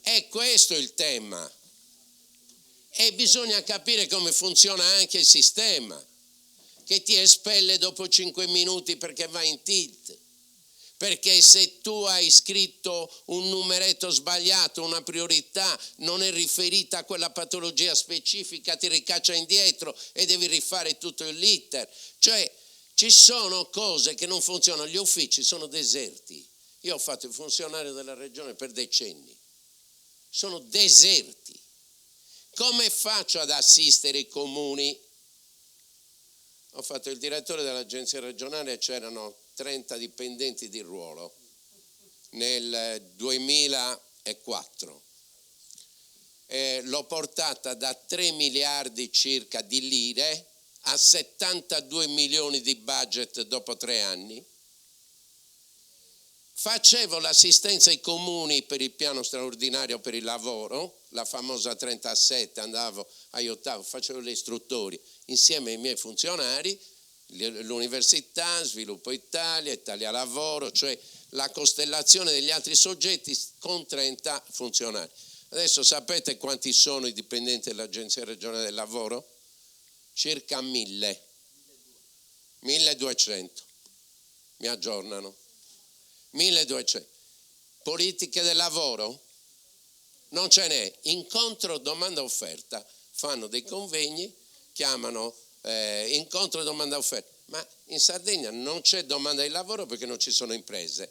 è questo il tema. E bisogna capire come funziona anche il sistema, che ti espelle dopo 5 minuti perché va in tilt. Perché se tu hai scritto un numeretto sbagliato, una priorità non è riferita a quella patologia specifica, ti ricaccia indietro e devi rifare tutto l'iter. Cioè ci sono cose che non funzionano, gli uffici sono deserti. Io ho fatto il funzionario della regione per decenni, sono deserti. Come faccio ad assistere i comuni? Ho fatto il direttore dell'agenzia regionale e c'erano 30 dipendenti di ruolo nel 2004. L'ho portata da 3 miliardi circa di lire a 72 milioni di budget dopo 3 anni. Facevo l'assistenza ai comuni per il piano straordinario per il lavoro, la famosa 37, andavo, aiutavo, facevo le istruttorie insieme ai miei funzionari, l'università, Sviluppo Italia, Italia Lavoro, cioè la costellazione degli altri soggetti con 30 funzionari. Adesso sapete quanti sono i dipendenti dell'Agenzia regionale del lavoro? Circa 1000, 1200, mi aggiornano. 1200. Politiche del lavoro? Non ce n'è. Incontro, domanda, offerta. Fanno dei convegni, chiamano incontro, domanda, offerta. Ma in Sardegna non c'è domanda di lavoro perché non ci sono imprese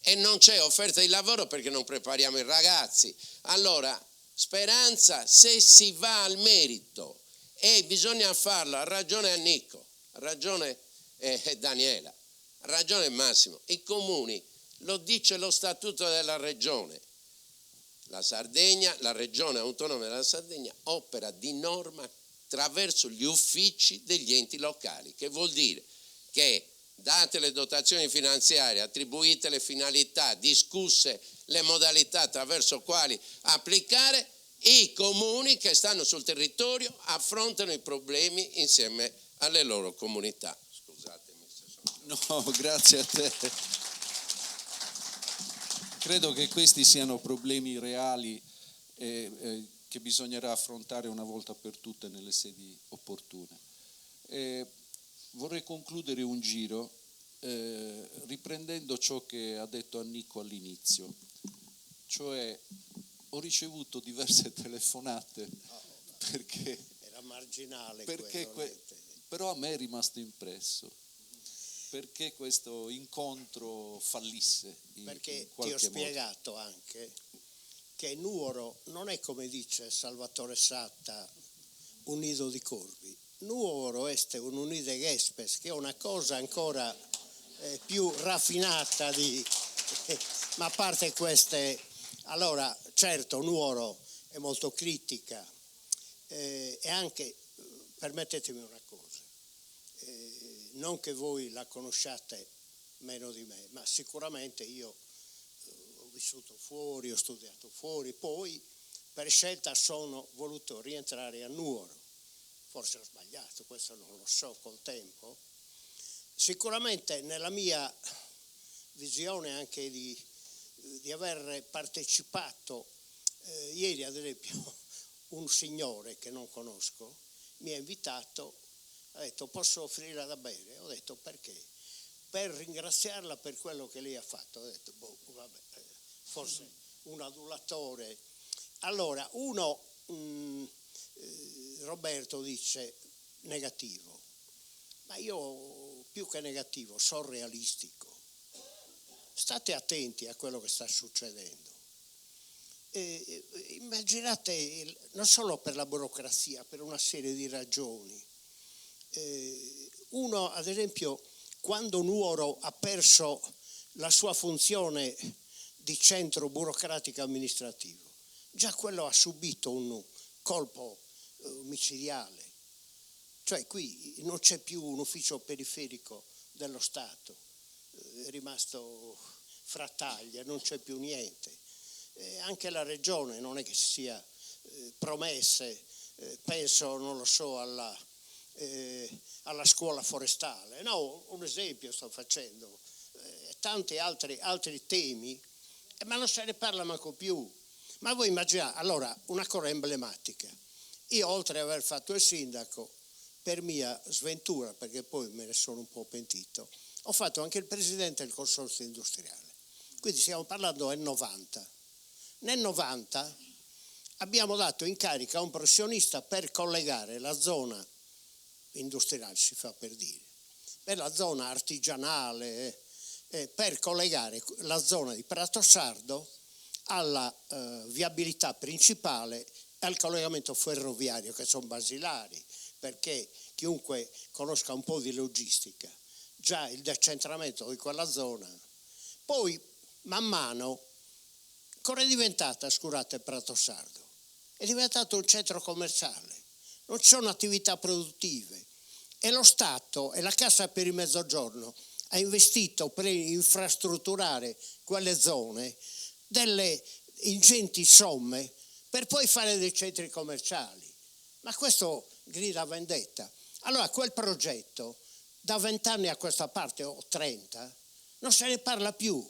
e non c'è offerta di lavoro perché non prepariamo i ragazzi. Allora, Speranza, se si va al merito, e bisogna farlo, ha ragione Annico, ha ragione Daniela, ha ragione Massimo, i comuni, lo dice lo statuto della regione. La Sardegna, la regione autonoma della Sardegna opera di norma attraverso gli uffici degli enti locali, che vuol dire che date le dotazioni finanziarie, attribuite le finalità, discusse le modalità attraverso quali applicare, i comuni che stanno sul territorio affrontano i problemi insieme alle loro comunità. Scusatemi se sono... No, grazie a te. Credo che questi siano problemi reali che bisognerà affrontare una volta per tutte nelle sedi opportune. Vorrei concludere un giro riprendendo ciò che ha detto Annico all'inizio, cioè ho ricevuto diverse telefonate perché era marginale, però a me è rimasto impresso perché questo incontro fallisse perché ti ho spiegato anche che Nuoro non è, come dice Salvatore Satta, un nido di corvi. Nuoro è un unide gespes, che è una cosa ancora più raffinata ma a parte queste, allora certo Nuoro è molto critica e anche, permettetemi una cosa, non che voi la conosciate meno di me, ma sicuramente io ho vissuto fuori, ho studiato fuori, poi per scelta sono voluto rientrare a Nuoro. Forse ho sbagliato, questo non lo so col tempo. Sicuramente nella mia visione anche di aver partecipato, ieri ad esempio un signore che non conosco mi ha invitato, ha detto posso offrire da bere? Ho detto perché? Per ringraziarla per quello che lei ha fatto. Ho detto vabbè, forse un adulatore. Allora uno... Roberto dice negativo, ma io più che negativo sono realistico. State attenti a quello che sta succedendo. Immaginate, non solo per la burocrazia, per una serie di ragioni. Uno, ad esempio, quando Nuoro ha perso la sua funzione di centro burocratico amministrativo, già quello ha subito un colpo micidiale, cioè qui non c'è più un ufficio periferico dello Stato, è rimasto frattaglia, non c'è più niente, anche la regione non è che sia promesse, penso, non lo so, alla scuola forestale, no, un esempio sto facendo, tanti altri temi, ma non se ne parla manco più. Ma voi immaginate, allora, una cosa emblematica. Io, oltre ad aver fatto il sindaco, per mia sventura, perché poi me ne sono un po' pentito, ho fatto anche il presidente del consorzio industriale. Quindi stiamo parlando del 90. Nel 90 abbiamo dato in carica a un professionista per collegare la zona industriale, si fa per dire, per la zona artigianale, per collegare la zona di Pratosardo alla viabilità principale e al collegamento ferroviario, che sono basilari, perché chiunque conosca un po' di logistica, già il decentramento di quella zona. Poi, man mano, cosa è diventata, scusate, Pratosardo? È diventato un centro commerciale, non ci sono attività produttive e lo Stato e la Cassa per il Mezzogiorno ha investito per infrastrutturare quelle zone delle ingenti somme per poi fare dei centri commerciali. Ma questo grida vendetta. Allora quel progetto da 20 anni a questa parte, o 30, non se ne parla più.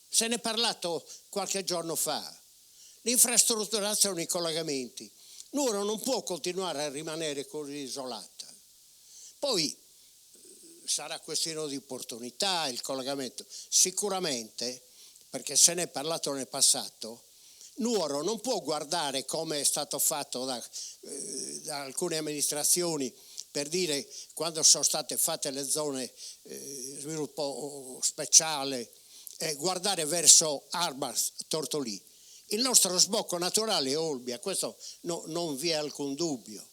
Se ne è parlato qualche giorno fa. L'infrastrutturazione, i collegamenti. Nuoro non può continuare a rimanere così isolata. Poi sarà questione di opportunità, il collegamento. Sicuramente, perché se ne è parlato nel passato, Nuoro non può guardare come è stato fatto da alcune amministrazioni, per dire quando sono state fatte le zone sviluppo speciale, guardare verso Arbas, Tortolì. Il nostro sbocco naturale è Olbia, questo non vi è alcun dubbio.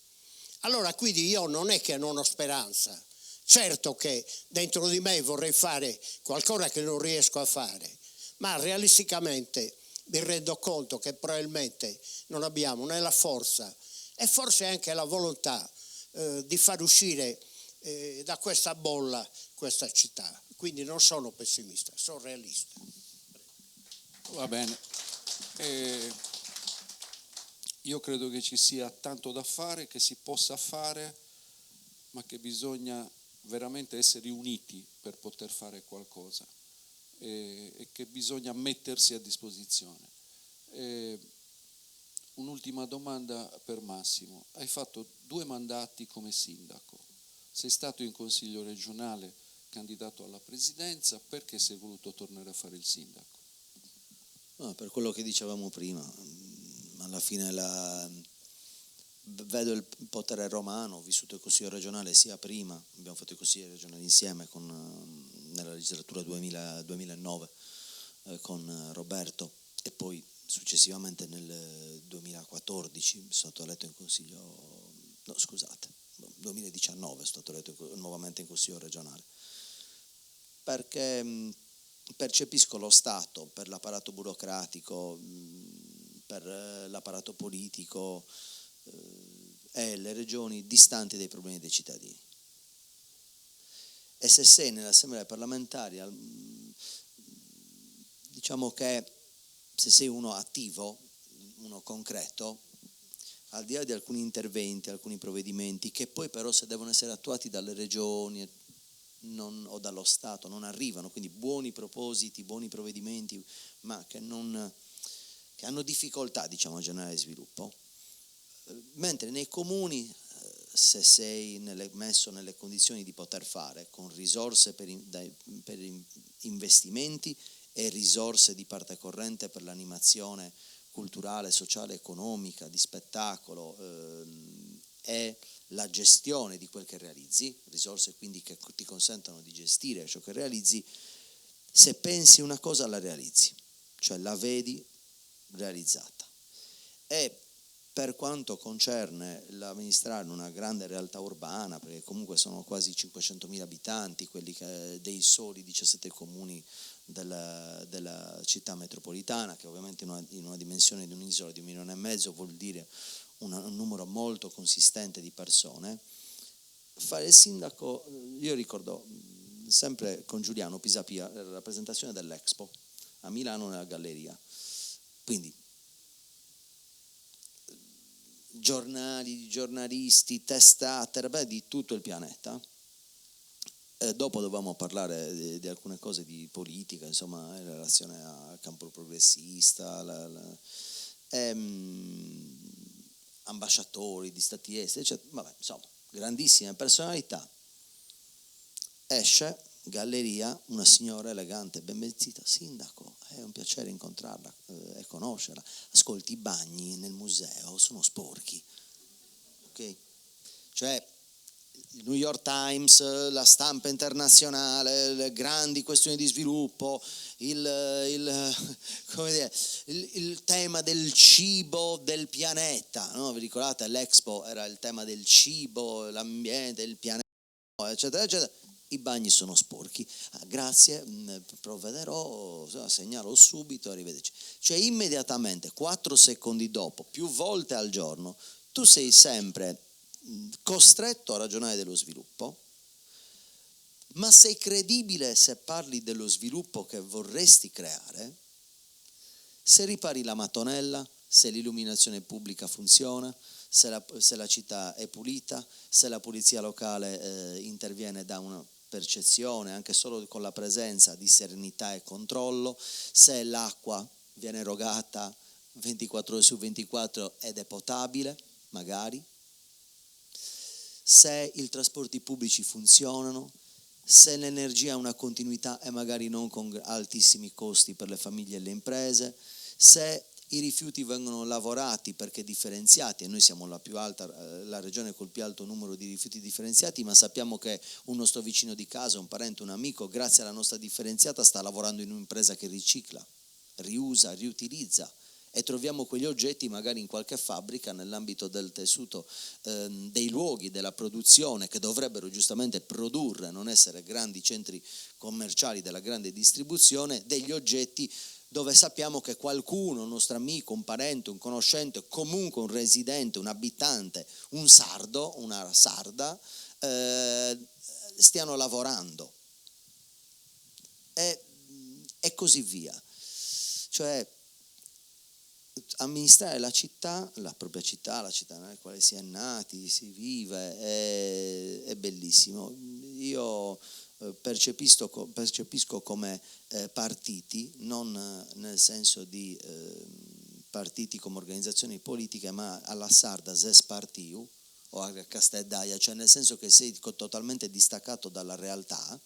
Allora quindi io non è che non ho speranza, certo che dentro di me vorrei fare qualcosa che non riesco a fare, ma realisticamente mi rendo conto che probabilmente non abbiamo né la forza e forse anche la volontà di far uscire da questa bolla questa città. Quindi non sono pessimista, sono realista. Va bene. Io credo che ci sia tanto da fare, che si possa fare, ma che bisogna veramente essere uniti per poter fare qualcosa e che bisogna mettersi a disposizione. Un'ultima domanda per Massimo. Hai fatto 2 mandati come sindaco, sei stato in consiglio regionale, candidato alla presidenza, perché sei voluto tornare a fare il sindaco? No, per quello che dicevamo prima, alla fine vedo il potere romano, ho vissuto il consiglio regionale sia prima, abbiamo fatto il consiglio regionale insieme nella legislatura 2009 con Roberto, e poi successivamente nel 2014 sono stato eletto in consiglio, 2019 sono stato eletto nuovamente in consiglio regionale, perché percepisco lo Stato per l'apparato burocratico, per l'apparato politico e le regioni distanti dai problemi dei cittadini. E se sei nell'assemblea parlamentare, diciamo che se sei uno attivo, uno concreto, al di là di alcuni interventi, alcuni provvedimenti, che poi però se devono essere attuati dalle regioni o dallo Stato non arrivano, quindi buoni propositi, buoni provvedimenti, ma che hanno difficoltà, diciamo, a generare sviluppo. Mentre nei comuni, se sei messo nelle condizioni di poter fare, con risorse per investimenti e risorse di parte corrente per l'animazione culturale, sociale, economica, di spettacolo e la gestione di quel che realizzi, risorse quindi che ti consentono di gestire ciò che realizzi, se pensi una cosa la realizzi, cioè la vedi realizzata. E per quanto concerne l'amministrare una grande realtà urbana, perché comunque sono quasi 500.000 abitanti, quelli dei soli 17 comuni della città metropolitana, che ovviamente in una dimensione di un'isola di 1,5 milioni vuol dire un numero molto consistente di persone. Fare il sindaco, io ricordo sempre con Giuliano Pisapia la rappresentazione dell'Expo a Milano nella galleria, quindi giornali, giornalisti, testate, di tutto il pianeta. Dopo dovevamo parlare di alcune cose di politica, insomma, in relazione al campo progressista, ambasciatori di stati esteri, eccetera. Vabbè, insomma, grandissime personalità. Esce, galleria, una signora elegante, ben vestita, sindaco, è un piacere incontrarla e conoscerla. Ascolti, i bagni nel museo sono sporchi, ok? Cioè, il New York Times, la stampa internazionale, le grandi questioni di sviluppo, il tema del cibo del pianeta, no? Vi ricordate? L'Expo era il tema del cibo, l'ambiente, il pianeta, eccetera, eccetera. I bagni sono sporchi. Grazie, provvederò, segnalo subito, arrivederci. Cioè immediatamente, 4 secondi dopo, più volte al giorno, tu sei sempre costretto a ragionare dello sviluppo, ma sei credibile se parli dello sviluppo che vorresti creare, se ripari la mattonella, se l'illuminazione pubblica funziona, se la città è pulita, se la polizia locale interviene da una percezione, anche solo con la presenza di serenità e controllo, se l'acqua viene erogata 24 ore su 24 ed è potabile, magari, se i trasporti pubblici funzionano, se l'energia ha una continuità e magari non con altissimi costi per le famiglie e le imprese, se i rifiuti vengono lavorati perché differenziati, e noi siamo la regione col più alto numero di rifiuti differenziati, ma sappiamo che un nostro vicino di casa, un parente, un amico, grazie alla nostra differenziata sta lavorando in un'impresa che ricicla, riusa, riutilizza e troviamo quegli oggetti magari in qualche fabbrica nell'ambito del tessuto dei luoghi della produzione, che dovrebbero giustamente produrre, non essere grandi centri commerciali della grande distribuzione, degli oggetti dove sappiamo che qualcuno, un nostro amico, un parente, un conoscente, comunque un residente, un abitante, un sardo, una sarda, stiano lavorando e così via. Cioè amministrare la città, la propria città, la città nella quale si è nati, si vive, è bellissimo. Io percepisco come partiti, non nel senso di partiti come organizzazioni politiche, ma alla sarda zes partiu o a Castellaia, cioè nel senso che sei totalmente distaccato dalla realtà.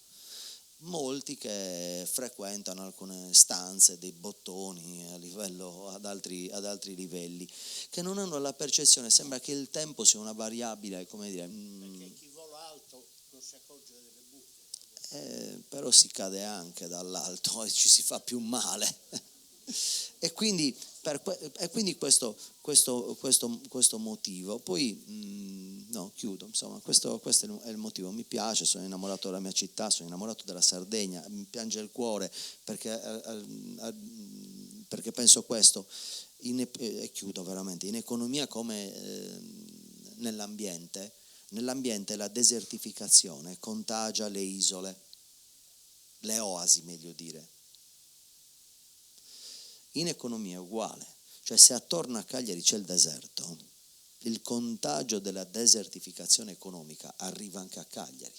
Molti che frequentano alcune stanze, dei bottoni a livello, ad altri livelli, che non hanno la percezione, sembra che il tempo sia una variabile, come dire, perché chi vola alto non si accorge delle buche, però si cade anche dall'alto e ci si fa più male. E quindi questo motivo. Poi no, chiudo, insomma, questo è il motivo. Mi piace, sono innamorato della mia città, sono innamorato della Sardegna, mi piange il cuore perché penso questo, e chiudo veramente, in economia come nell'ambiente la desertificazione contagia le isole, le oasi meglio dire. In economia è uguale, cioè se attorno a Cagliari c'è il deserto, il contagio della desertificazione economica arriva anche a Cagliari.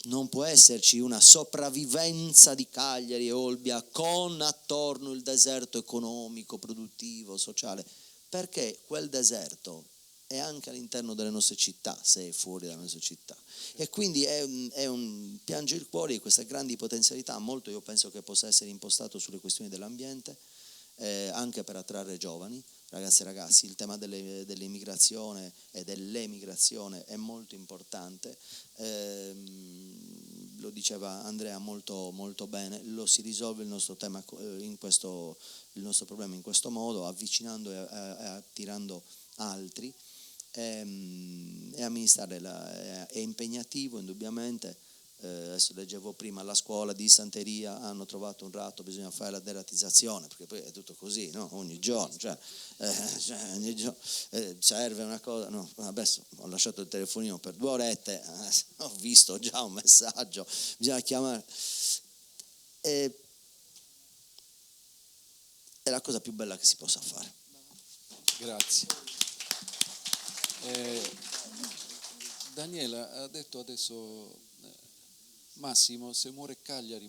Non può esserci una sopravvivenza di Cagliari e Olbia con attorno il deserto economico, produttivo, sociale, perché quel deserto è anche all'interno delle nostre città, se è fuori dalle nostre città. E quindi è un piange il cuore di queste grandi potenzialità. Molto io penso che possa essere impostato sulle questioni dell'ambiente, anche per attrarre giovani, ragazze e ragazzi. Il tema dell'immigrazione e dell'emigrazione è molto importante, lo diceva Andrea molto, molto bene. Lo si risolve il nostro tema il nostro problema in questo modo, avvicinando e attirando altri. E amministrare è impegnativo indubbiamente. Adesso leggevo prima, alla scuola di Santeria hanno trovato un ratto, bisogna fare la deratizzazione, perché poi è tutto così, no? Ogni giorno, serve una cosa, no? Adesso ho lasciato il telefonino per 2 orette, ho visto già un messaggio, bisogna chiamare, è la cosa più bella che si possa fare. Grazie. Daniela ha detto adesso, Massimo, se muore Cagliari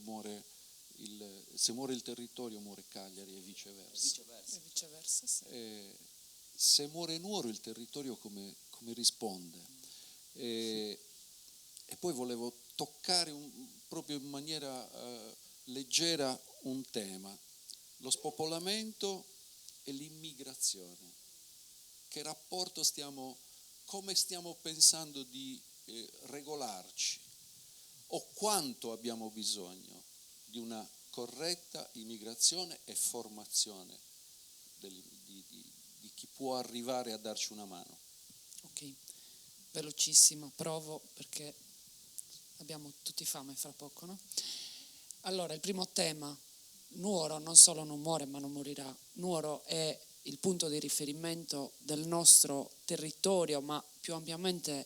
se muore il territorio muore Cagliari e viceversa. E viceversa, sì. Se muore Nuoro il territorio come risponde? E poi volevo toccare proprio in maniera leggera un tema, lo spopolamento e l'immigrazione. Che rapporto come stiamo pensando di regolarci, o quanto abbiamo bisogno di una corretta immigrazione e formazione di chi può arrivare a darci una mano. Ok, velocissima, provo perché abbiamo tutti fame fra poco, no? Allora, il primo tema, Nuoro non solo non muore ma non morirà. Nuoro è il punto di riferimento del nostro territorio, ma più ampiamente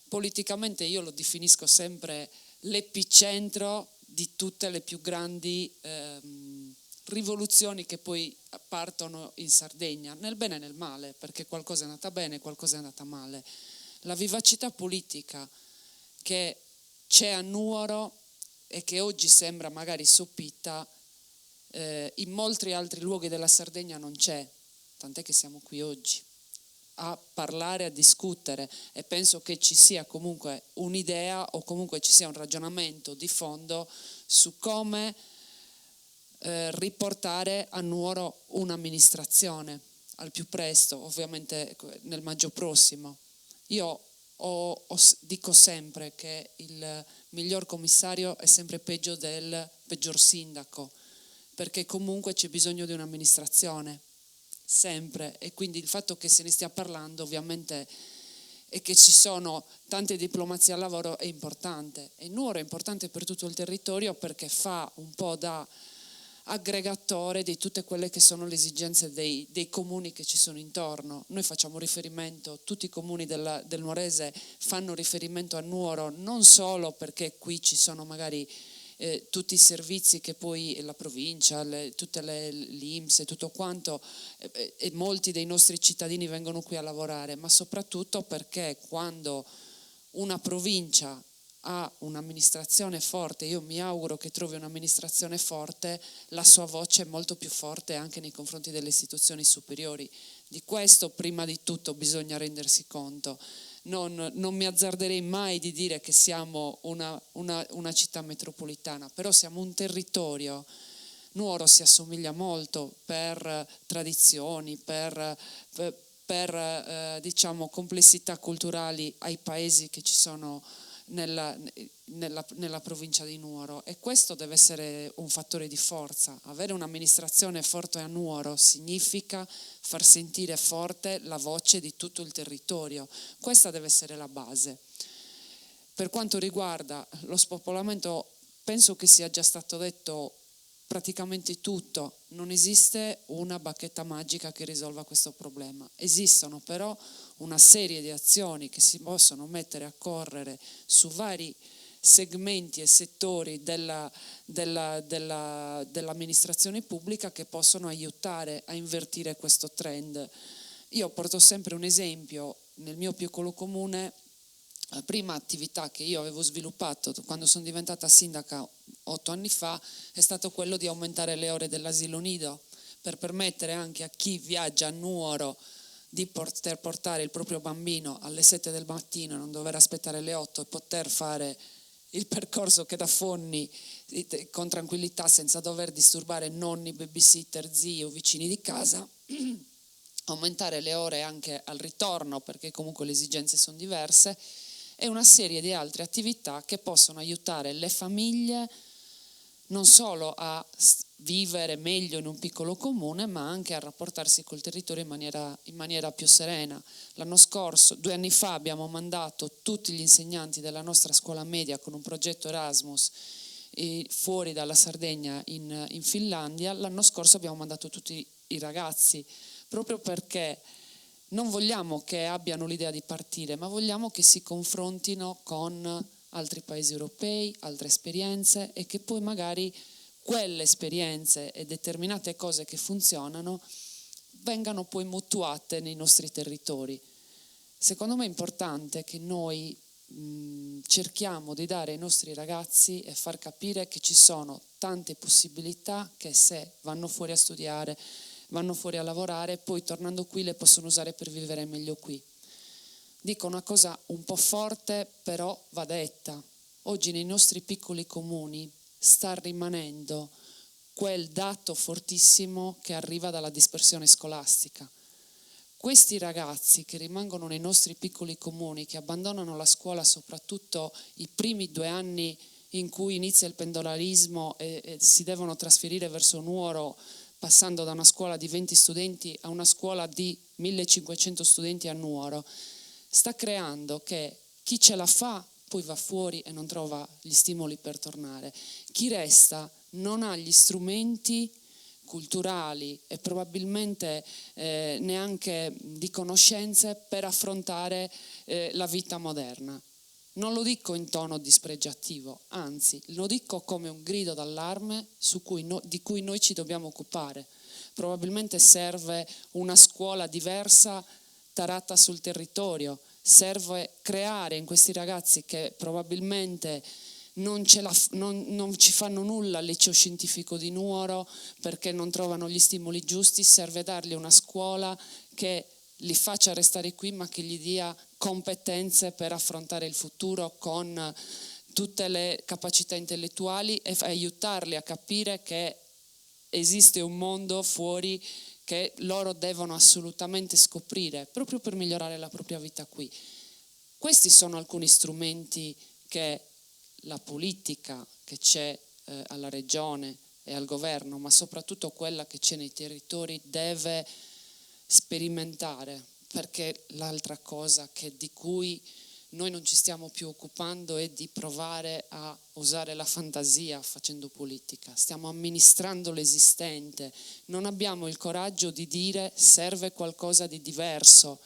politicamente io lo definisco sempre l'epicentro di tutte le più grandi rivoluzioni che poi partono in Sardegna, nel bene e nel male, perché qualcosa è andata bene, qualcosa è andata male. La vivacità politica che c'è a Nuoro e che oggi sembra magari sopita, in molti altri luoghi della Sardegna non c'è, tant'è che siamo qui oggi a parlare, a discutere, e penso che ci sia comunque un'idea o comunque ci sia un ragionamento di fondo su come riportare a Nuoro un'amministrazione al più presto, ovviamente nel maggio prossimo. Io dico sempre che il miglior commissario è sempre peggio del peggior sindaco, perché comunque c'è bisogno di un'amministrazione, sempre, e quindi il fatto che se ne stia parlando ovviamente e che ci sono tante diplomazie al lavoro è importante. E Nuoro è importante per tutto il territorio perché fa un po' da aggregatore di tutte quelle che sono le esigenze dei comuni che ci sono intorno. Noi facciamo riferimento, tutti i comuni del Nuorese fanno riferimento a Nuoro, non solo perché qui ci sono magari tutti i servizi che poi la provincia, tutte l'INPS e tutto quanto, e molti dei nostri cittadini vengono qui a lavorare, ma soprattutto perché quando una provincia ha un'amministrazione forte, io mi auguro che trovi un'amministrazione forte, la sua voce è molto più forte anche nei confronti delle istituzioni superiori. Di questo prima di tutto bisogna rendersi conto. Non mi azzarderei mai di dire che siamo una città metropolitana, però siamo un territorio. Nuoro si assomiglia molto per tradizioni, per diciamo complessità culturali ai paesi che ci sono nella provincia di Nuoro, e questo deve essere un fattore di forza. Avere un'amministrazione forte a Nuoro significa far sentire forte la voce di tutto il territorio. Questa deve essere la base. Per quanto riguarda lo spopolamento, penso che sia già stato detto praticamente tutto. Non esiste una bacchetta magica che risolva questo problema. Esistono però una serie di azioni che si possono mettere a correre su vari segmenti e settori dell'amministrazione pubblica che possono aiutare a invertire questo trend. Io porto sempre un esempio. Nel mio piccolo comune, la prima attività che io avevo sviluppato quando sono diventata sindaca 8 anni fa è stato quello di aumentare le ore dell'asilo nido, per permettere anche a chi viaggia a Nuoro di poter portare il proprio bambino alle 7 del mattino, non dover aspettare le 8 e poter fare il percorso che da Fonni con tranquillità, senza dover disturbare nonni, babysitter, zii o vicini di casa. Aumentare le ore anche al ritorno, perché comunque le esigenze sono diverse, e una serie di altre attività che possono aiutare le famiglie non solo a vivere meglio in un piccolo comune, ma anche a rapportarsi col territorio in maniera più serena. L'anno scorso, 2 anni fa, abbiamo mandato tutti gli insegnanti della nostra scuola media con un progetto Erasmus fuori dalla Sardegna in Finlandia. L'anno scorso abbiamo mandato tutti i ragazzi, proprio perché non vogliamo che abbiano l'idea di partire, ma vogliamo che si confrontino con altri paesi europei, altre esperienze, e che poi magari quelle esperienze e determinate cose che funzionano vengano poi mutuate nei nostri territori. Secondo me è importante che noi cerchiamo di dare ai nostri ragazzi e far capire che ci sono tante possibilità che, se vanno fuori a studiare, vanno fuori a lavorare, poi tornando qui le possono usare per vivere meglio qui. Dico una cosa un po' forte, però va detta. Oggi nei nostri piccoli comuni sta rimanendo quel dato fortissimo che arriva dalla dispersione scolastica. Questi ragazzi che rimangono nei nostri piccoli comuni, che abbandonano la scuola soprattutto i primi 2 anni in cui inizia il pendolarismo e si devono trasferire verso Nuoro, passando da una scuola di 20 studenti a una scuola di 1500 studenti a Nuoro, sta creando che chi ce la fa poi va fuori e non trova gli stimoli per tornare. Chi resta non ha gli strumenti culturali e probabilmente neanche di conoscenze per affrontare la vita moderna. Non lo dico in tono dispregiativo, anzi lo dico come un grido d'allarme di cui noi ci dobbiamo occupare. Probabilmente serve una scuola diversa tarata sul territorio, serve creare in questi ragazzi che probabilmente non ci fanno nulla al liceo scientifico di Nuoro perché non trovano gli stimoli giusti, serve dargli una scuola che li faccia restare qui, ma che gli dia competenze per affrontare il futuro con tutte le capacità intellettuali e aiutarli a capire che esiste un mondo fuori che loro devono assolutamente scoprire proprio per migliorare la propria vita qui. Questi sono alcuni strumenti che la politica che c'è alla regione e al governo, ma soprattutto quella che c'è nei territori, deve sperimentare, perché l'altra cosa di cui noi non ci stiamo più occupando è di provare a usare la fantasia facendo politica. Stiamo amministrando l'esistente, non abbiamo il coraggio di dire serve qualcosa di diverso.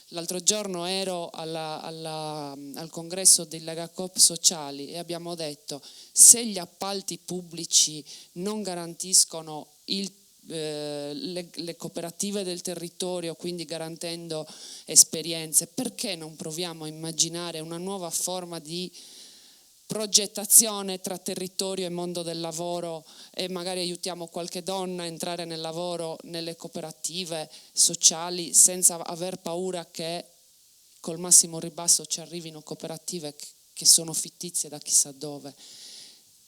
L'altro giorno ero al congresso dei Legacoop sociali e abbiamo detto: se gli appalti pubblici non garantiscono le cooperative del territorio, quindi garantendo esperienze, perché non proviamo a immaginare una nuova forma di progettazione tra territorio e mondo del lavoro e magari aiutiamo qualche donna a entrare nel lavoro nelle cooperative sociali senza aver paura che col massimo ribasso ci arrivino cooperative che sono fittizie da chissà dove.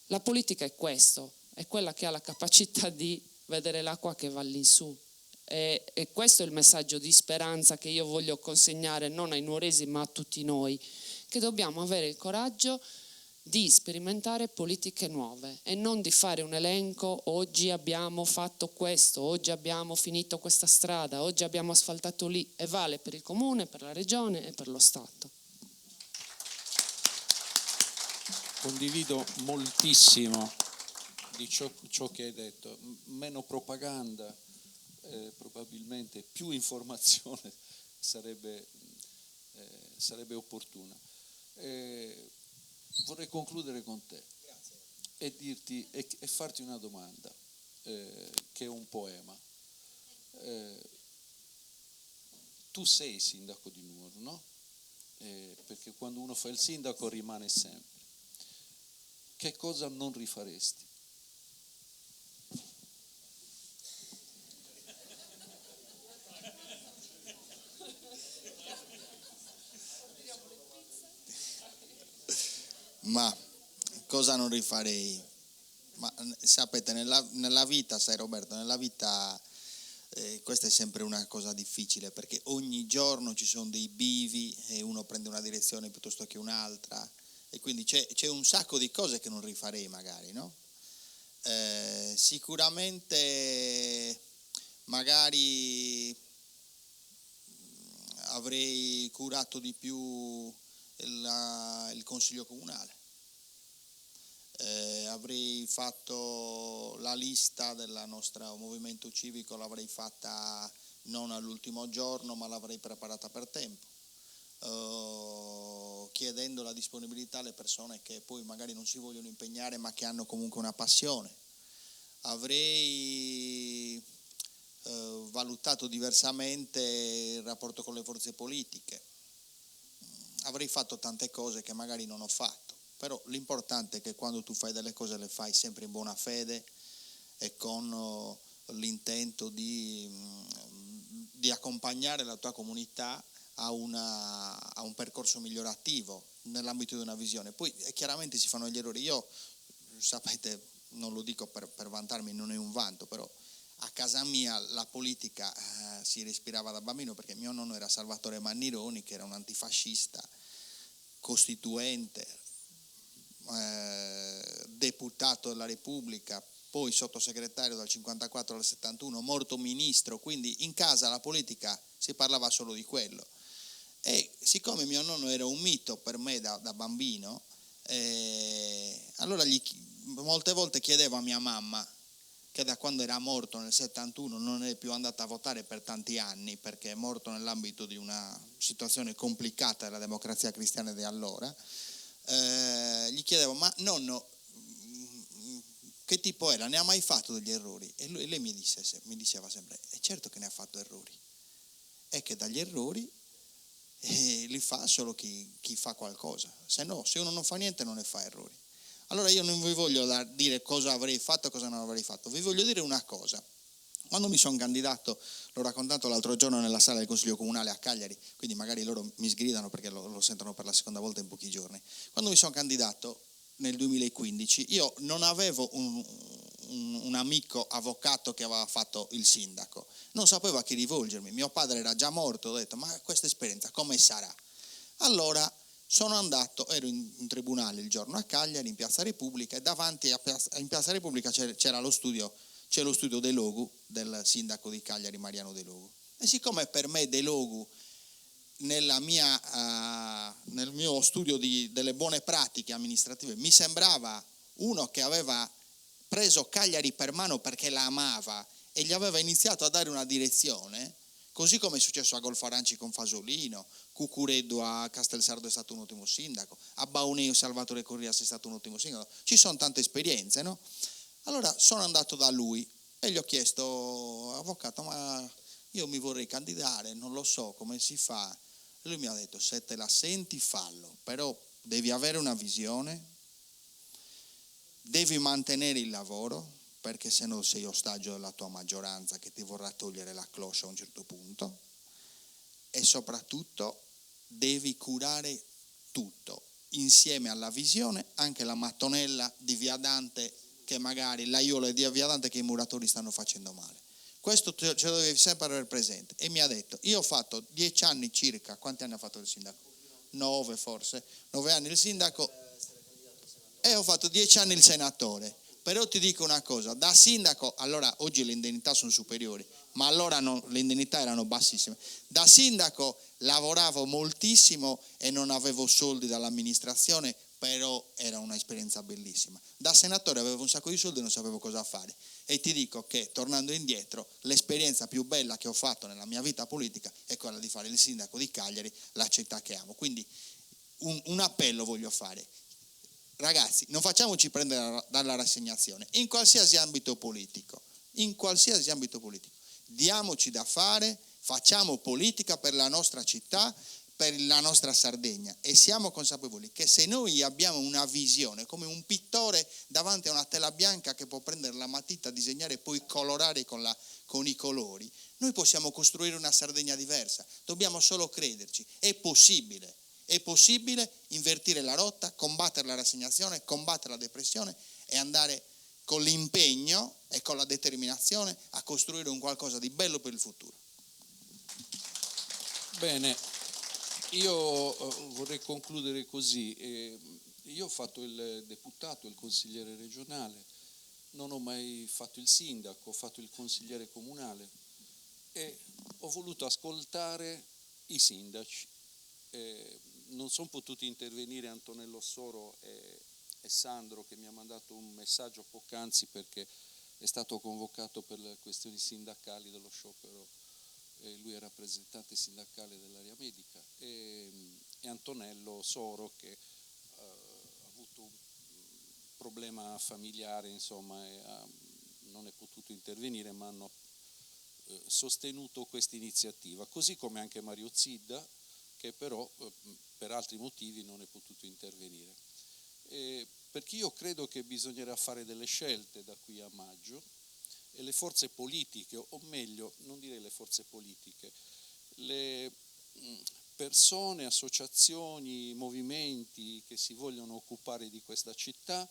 La politica è questo, è quella che ha la capacità di vedere l'acqua che va lì su, e questo è il messaggio di speranza che io voglio consegnare non ai nuoresi ma a tutti noi, che dobbiamo avere il coraggio di sperimentare politiche nuove e non di fare un elenco: oggi abbiamo fatto questo, oggi abbiamo finito questa strada, oggi abbiamo asfaltato lì, e vale per il comune, per la regione e per lo Stato. Condivido moltissimo di ciò che hai detto. Meno propaganda, probabilmente più informazione sarebbe opportuna. Vorrei concludere con te. Grazie. E dirti e farti una domanda, che è un poema. Tu sei sindaco di Nuoro, no? Perché quando uno fa il sindaco rimane sempre. Che cosa non rifaresti? Ma cosa non rifarei? Ma sapete, nella vita, sai Roberto, nella vita questa è sempre una cosa difficile, perché ogni giorno ci sono dei bivi e uno prende una direzione piuttosto che un'altra, e quindi c'è un sacco di cose che non rifarei magari, no? Sicuramente magari avrei curato di più il consiglio comunale. Avrei fatto la lista del nostro movimento civico, l'avrei fatta non all'ultimo giorno, ma l'avrei preparata per tempo, chiedendo la disponibilità alle persone che poi magari non si vogliono impegnare ma che hanno comunque una passione. Avrei valutato diversamente il rapporto con le forze politiche. Avrei fatto tante cose che magari non ho fatto, però l'importante è che quando tu fai delle cose le fai sempre in buona fede e con l'intento di accompagnare la tua comunità a un percorso migliorativo nell'ambito di una visione. Poi chiaramente si fanno gli errori. Io, sapete, non lo dico per vantarmi, non è un vanto, però a casa mia la politica si respirava da bambino, perché mio nonno era Salvatore Mannironi, che era un antifascista, costituente, deputato della Repubblica, poi sottosegretario dal 54 al 71, morto ministro, quindi in casa la politica si parlava solo di quello. E siccome mio nonno era un mito per me da bambino, allora molte volte chiedevo a mia mamma, che da quando era morto nel 71 non è più andata a votare per tanti anni, perché è morto nell'ambito di una situazione complicata della democrazia cristiana di allora, gli chiedevo: ma nonno, che tipo era? Ne ha mai fatto degli errori? E lei mi diceva sempre: è certo che ne ha fatto errori, è che dagli errori li fa solo chi fa qualcosa, se no, se uno non fa niente non ne fa errori. Allora io non vi voglio dire cosa avrei fatto e cosa non avrei fatto, vi voglio dire una cosa. Quando mi sono candidato, l'ho raccontato l'altro giorno nella sala del Consiglio Comunale a Cagliari, quindi magari loro mi sgridano perché lo sentono per la seconda volta in pochi giorni. Quando mi sono candidato nel 2015, io non avevo un amico avvocato che aveva fatto il sindaco, non sapevo a chi rivolgermi, mio padre era già morto, ho detto: ma questa esperienza come sarà? Allora ero in tribunale il giorno a Cagliari, in Piazza Repubblica, e davanti in Piazza Repubblica c'è lo studio De Logu, del sindaco di Cagliari Mariano De Logu. E siccome per me De Logu, nel mio studio delle buone pratiche amministrative, mi sembrava uno che aveva preso Cagliari per mano perché la amava e gli aveva iniziato a dare una direzione, così come è successo a Golfaranci con Fasolino, Cucureddu a Castelsardo è stato un ottimo sindaco, a Bauneo Salvatore Corrias è stato un ottimo sindaco, ci sono tante esperienze, no? Allora sono andato da lui e gli ho chiesto: avvocato, ma io mi vorrei candidare, non lo so come si fa. E lui mi ha detto: se te la senti fallo, però devi avere una visione, devi mantenere il lavoro, perché se no sei ostaggio della tua maggioranza che ti vorrà togliere la cloche a un certo punto, e soprattutto devi curare tutto, insieme alla visione, anche la mattonella di Via Dante, che magari l'aiuola di Via Dante che i muratori stanno facendo male. Questo ce lo devi sempre avere presente. E mi ha detto: io ho fatto 10 anni circa, quanti anni ha fatto il sindaco? 9 forse, 9 anni il sindaco, e ho fatto 10 anni il senatore. Però ti dico una cosa, da sindaco, allora oggi le indennità sono superiori, ma allora no, le indennità erano bassissime. Da sindaco lavoravo moltissimo e non avevo soldi dall'amministrazione, però era un'esperienza bellissima. Da senatore avevo un sacco di soldi e non sapevo cosa fare. E ti dico che, tornando indietro, l'esperienza più bella che ho fatto nella mia vita politica è quella di fare il sindaco di Cagliari, la città che amo. Quindi un appello voglio fare. Ragazzi, non facciamoci prendere dalla rassegnazione, in qualsiasi ambito politico, diamoci da fare, facciamo politica per la nostra città, per la nostra Sardegna, e siamo consapevoli che se noi abbiamo una visione, come un pittore davanti a una tela bianca che può prendere la matita, disegnare e poi colorare con i colori, noi possiamo costruire una Sardegna diversa. Dobbiamo solo crederci, è possibile invertire la rotta, combattere la rassegnazione, combattere la depressione e andare con l'impegno e con la determinazione a costruire un qualcosa di bello per il futuro. Bene, io vorrei concludere così. Io ho fatto il deputato, il consigliere regionale, non ho mai fatto il sindaco, ho fatto il consigliere comunale e ho voluto ascoltare i sindaci. Non sono potuti intervenire Antonello Soro e Sandro, che mi ha mandato un messaggio poc'anzi perché è stato convocato per le questioni sindacali dello sciopero, lui è rappresentante sindacale dell'area medica, e Antonello Soro che ha avuto un problema familiare, insomma, e non è potuto intervenire, ma hanno sostenuto questa iniziativa, così come anche Mario Zidda, che però per altri motivi non è potuto intervenire. Perché io credo che bisognerà fare delle scelte da qui a maggio, e le forze politiche, o meglio, non direi le forze politiche, le persone, associazioni, movimenti che si vogliono occupare di questa città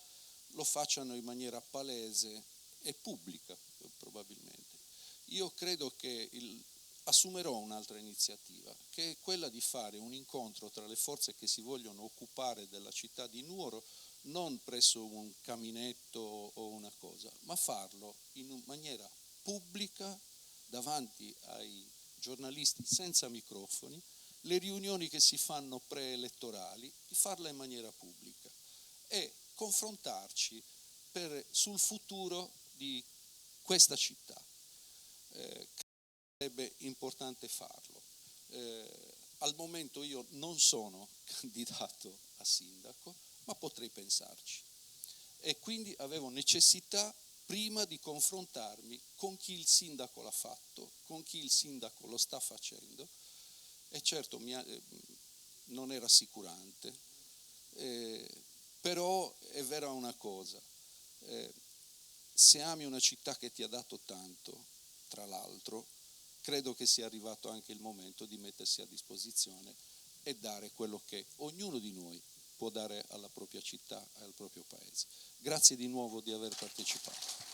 lo facciano in maniera palese e pubblica, probabilmente. Io credo che assumerò un'altra iniziativa, che è quella di fare un incontro tra le forze che si vogliono occupare della città di Nuoro, non presso un caminetto o una cosa, ma farlo in maniera pubblica davanti ai giornalisti senza microfoni, le riunioni che si fanno preelettorali, di farle in maniera pubblica e confrontarci sul futuro di questa città. Sarebbe importante farlo. Al momento io non sono candidato a sindaco, ma potrei pensarci. E quindi avevo necessità prima di confrontarmi con chi il sindaco l'ha fatto, con chi il sindaco lo sta facendo, e certo non è rassicurante, però è vera una cosa, se ami una città che ti ha dato tanto, tra l'altro, credo che sia arrivato anche il momento di mettersi a disposizione e dare quello che ognuno di noi può dare alla propria città e al proprio paese. Grazie di nuovo di aver partecipato.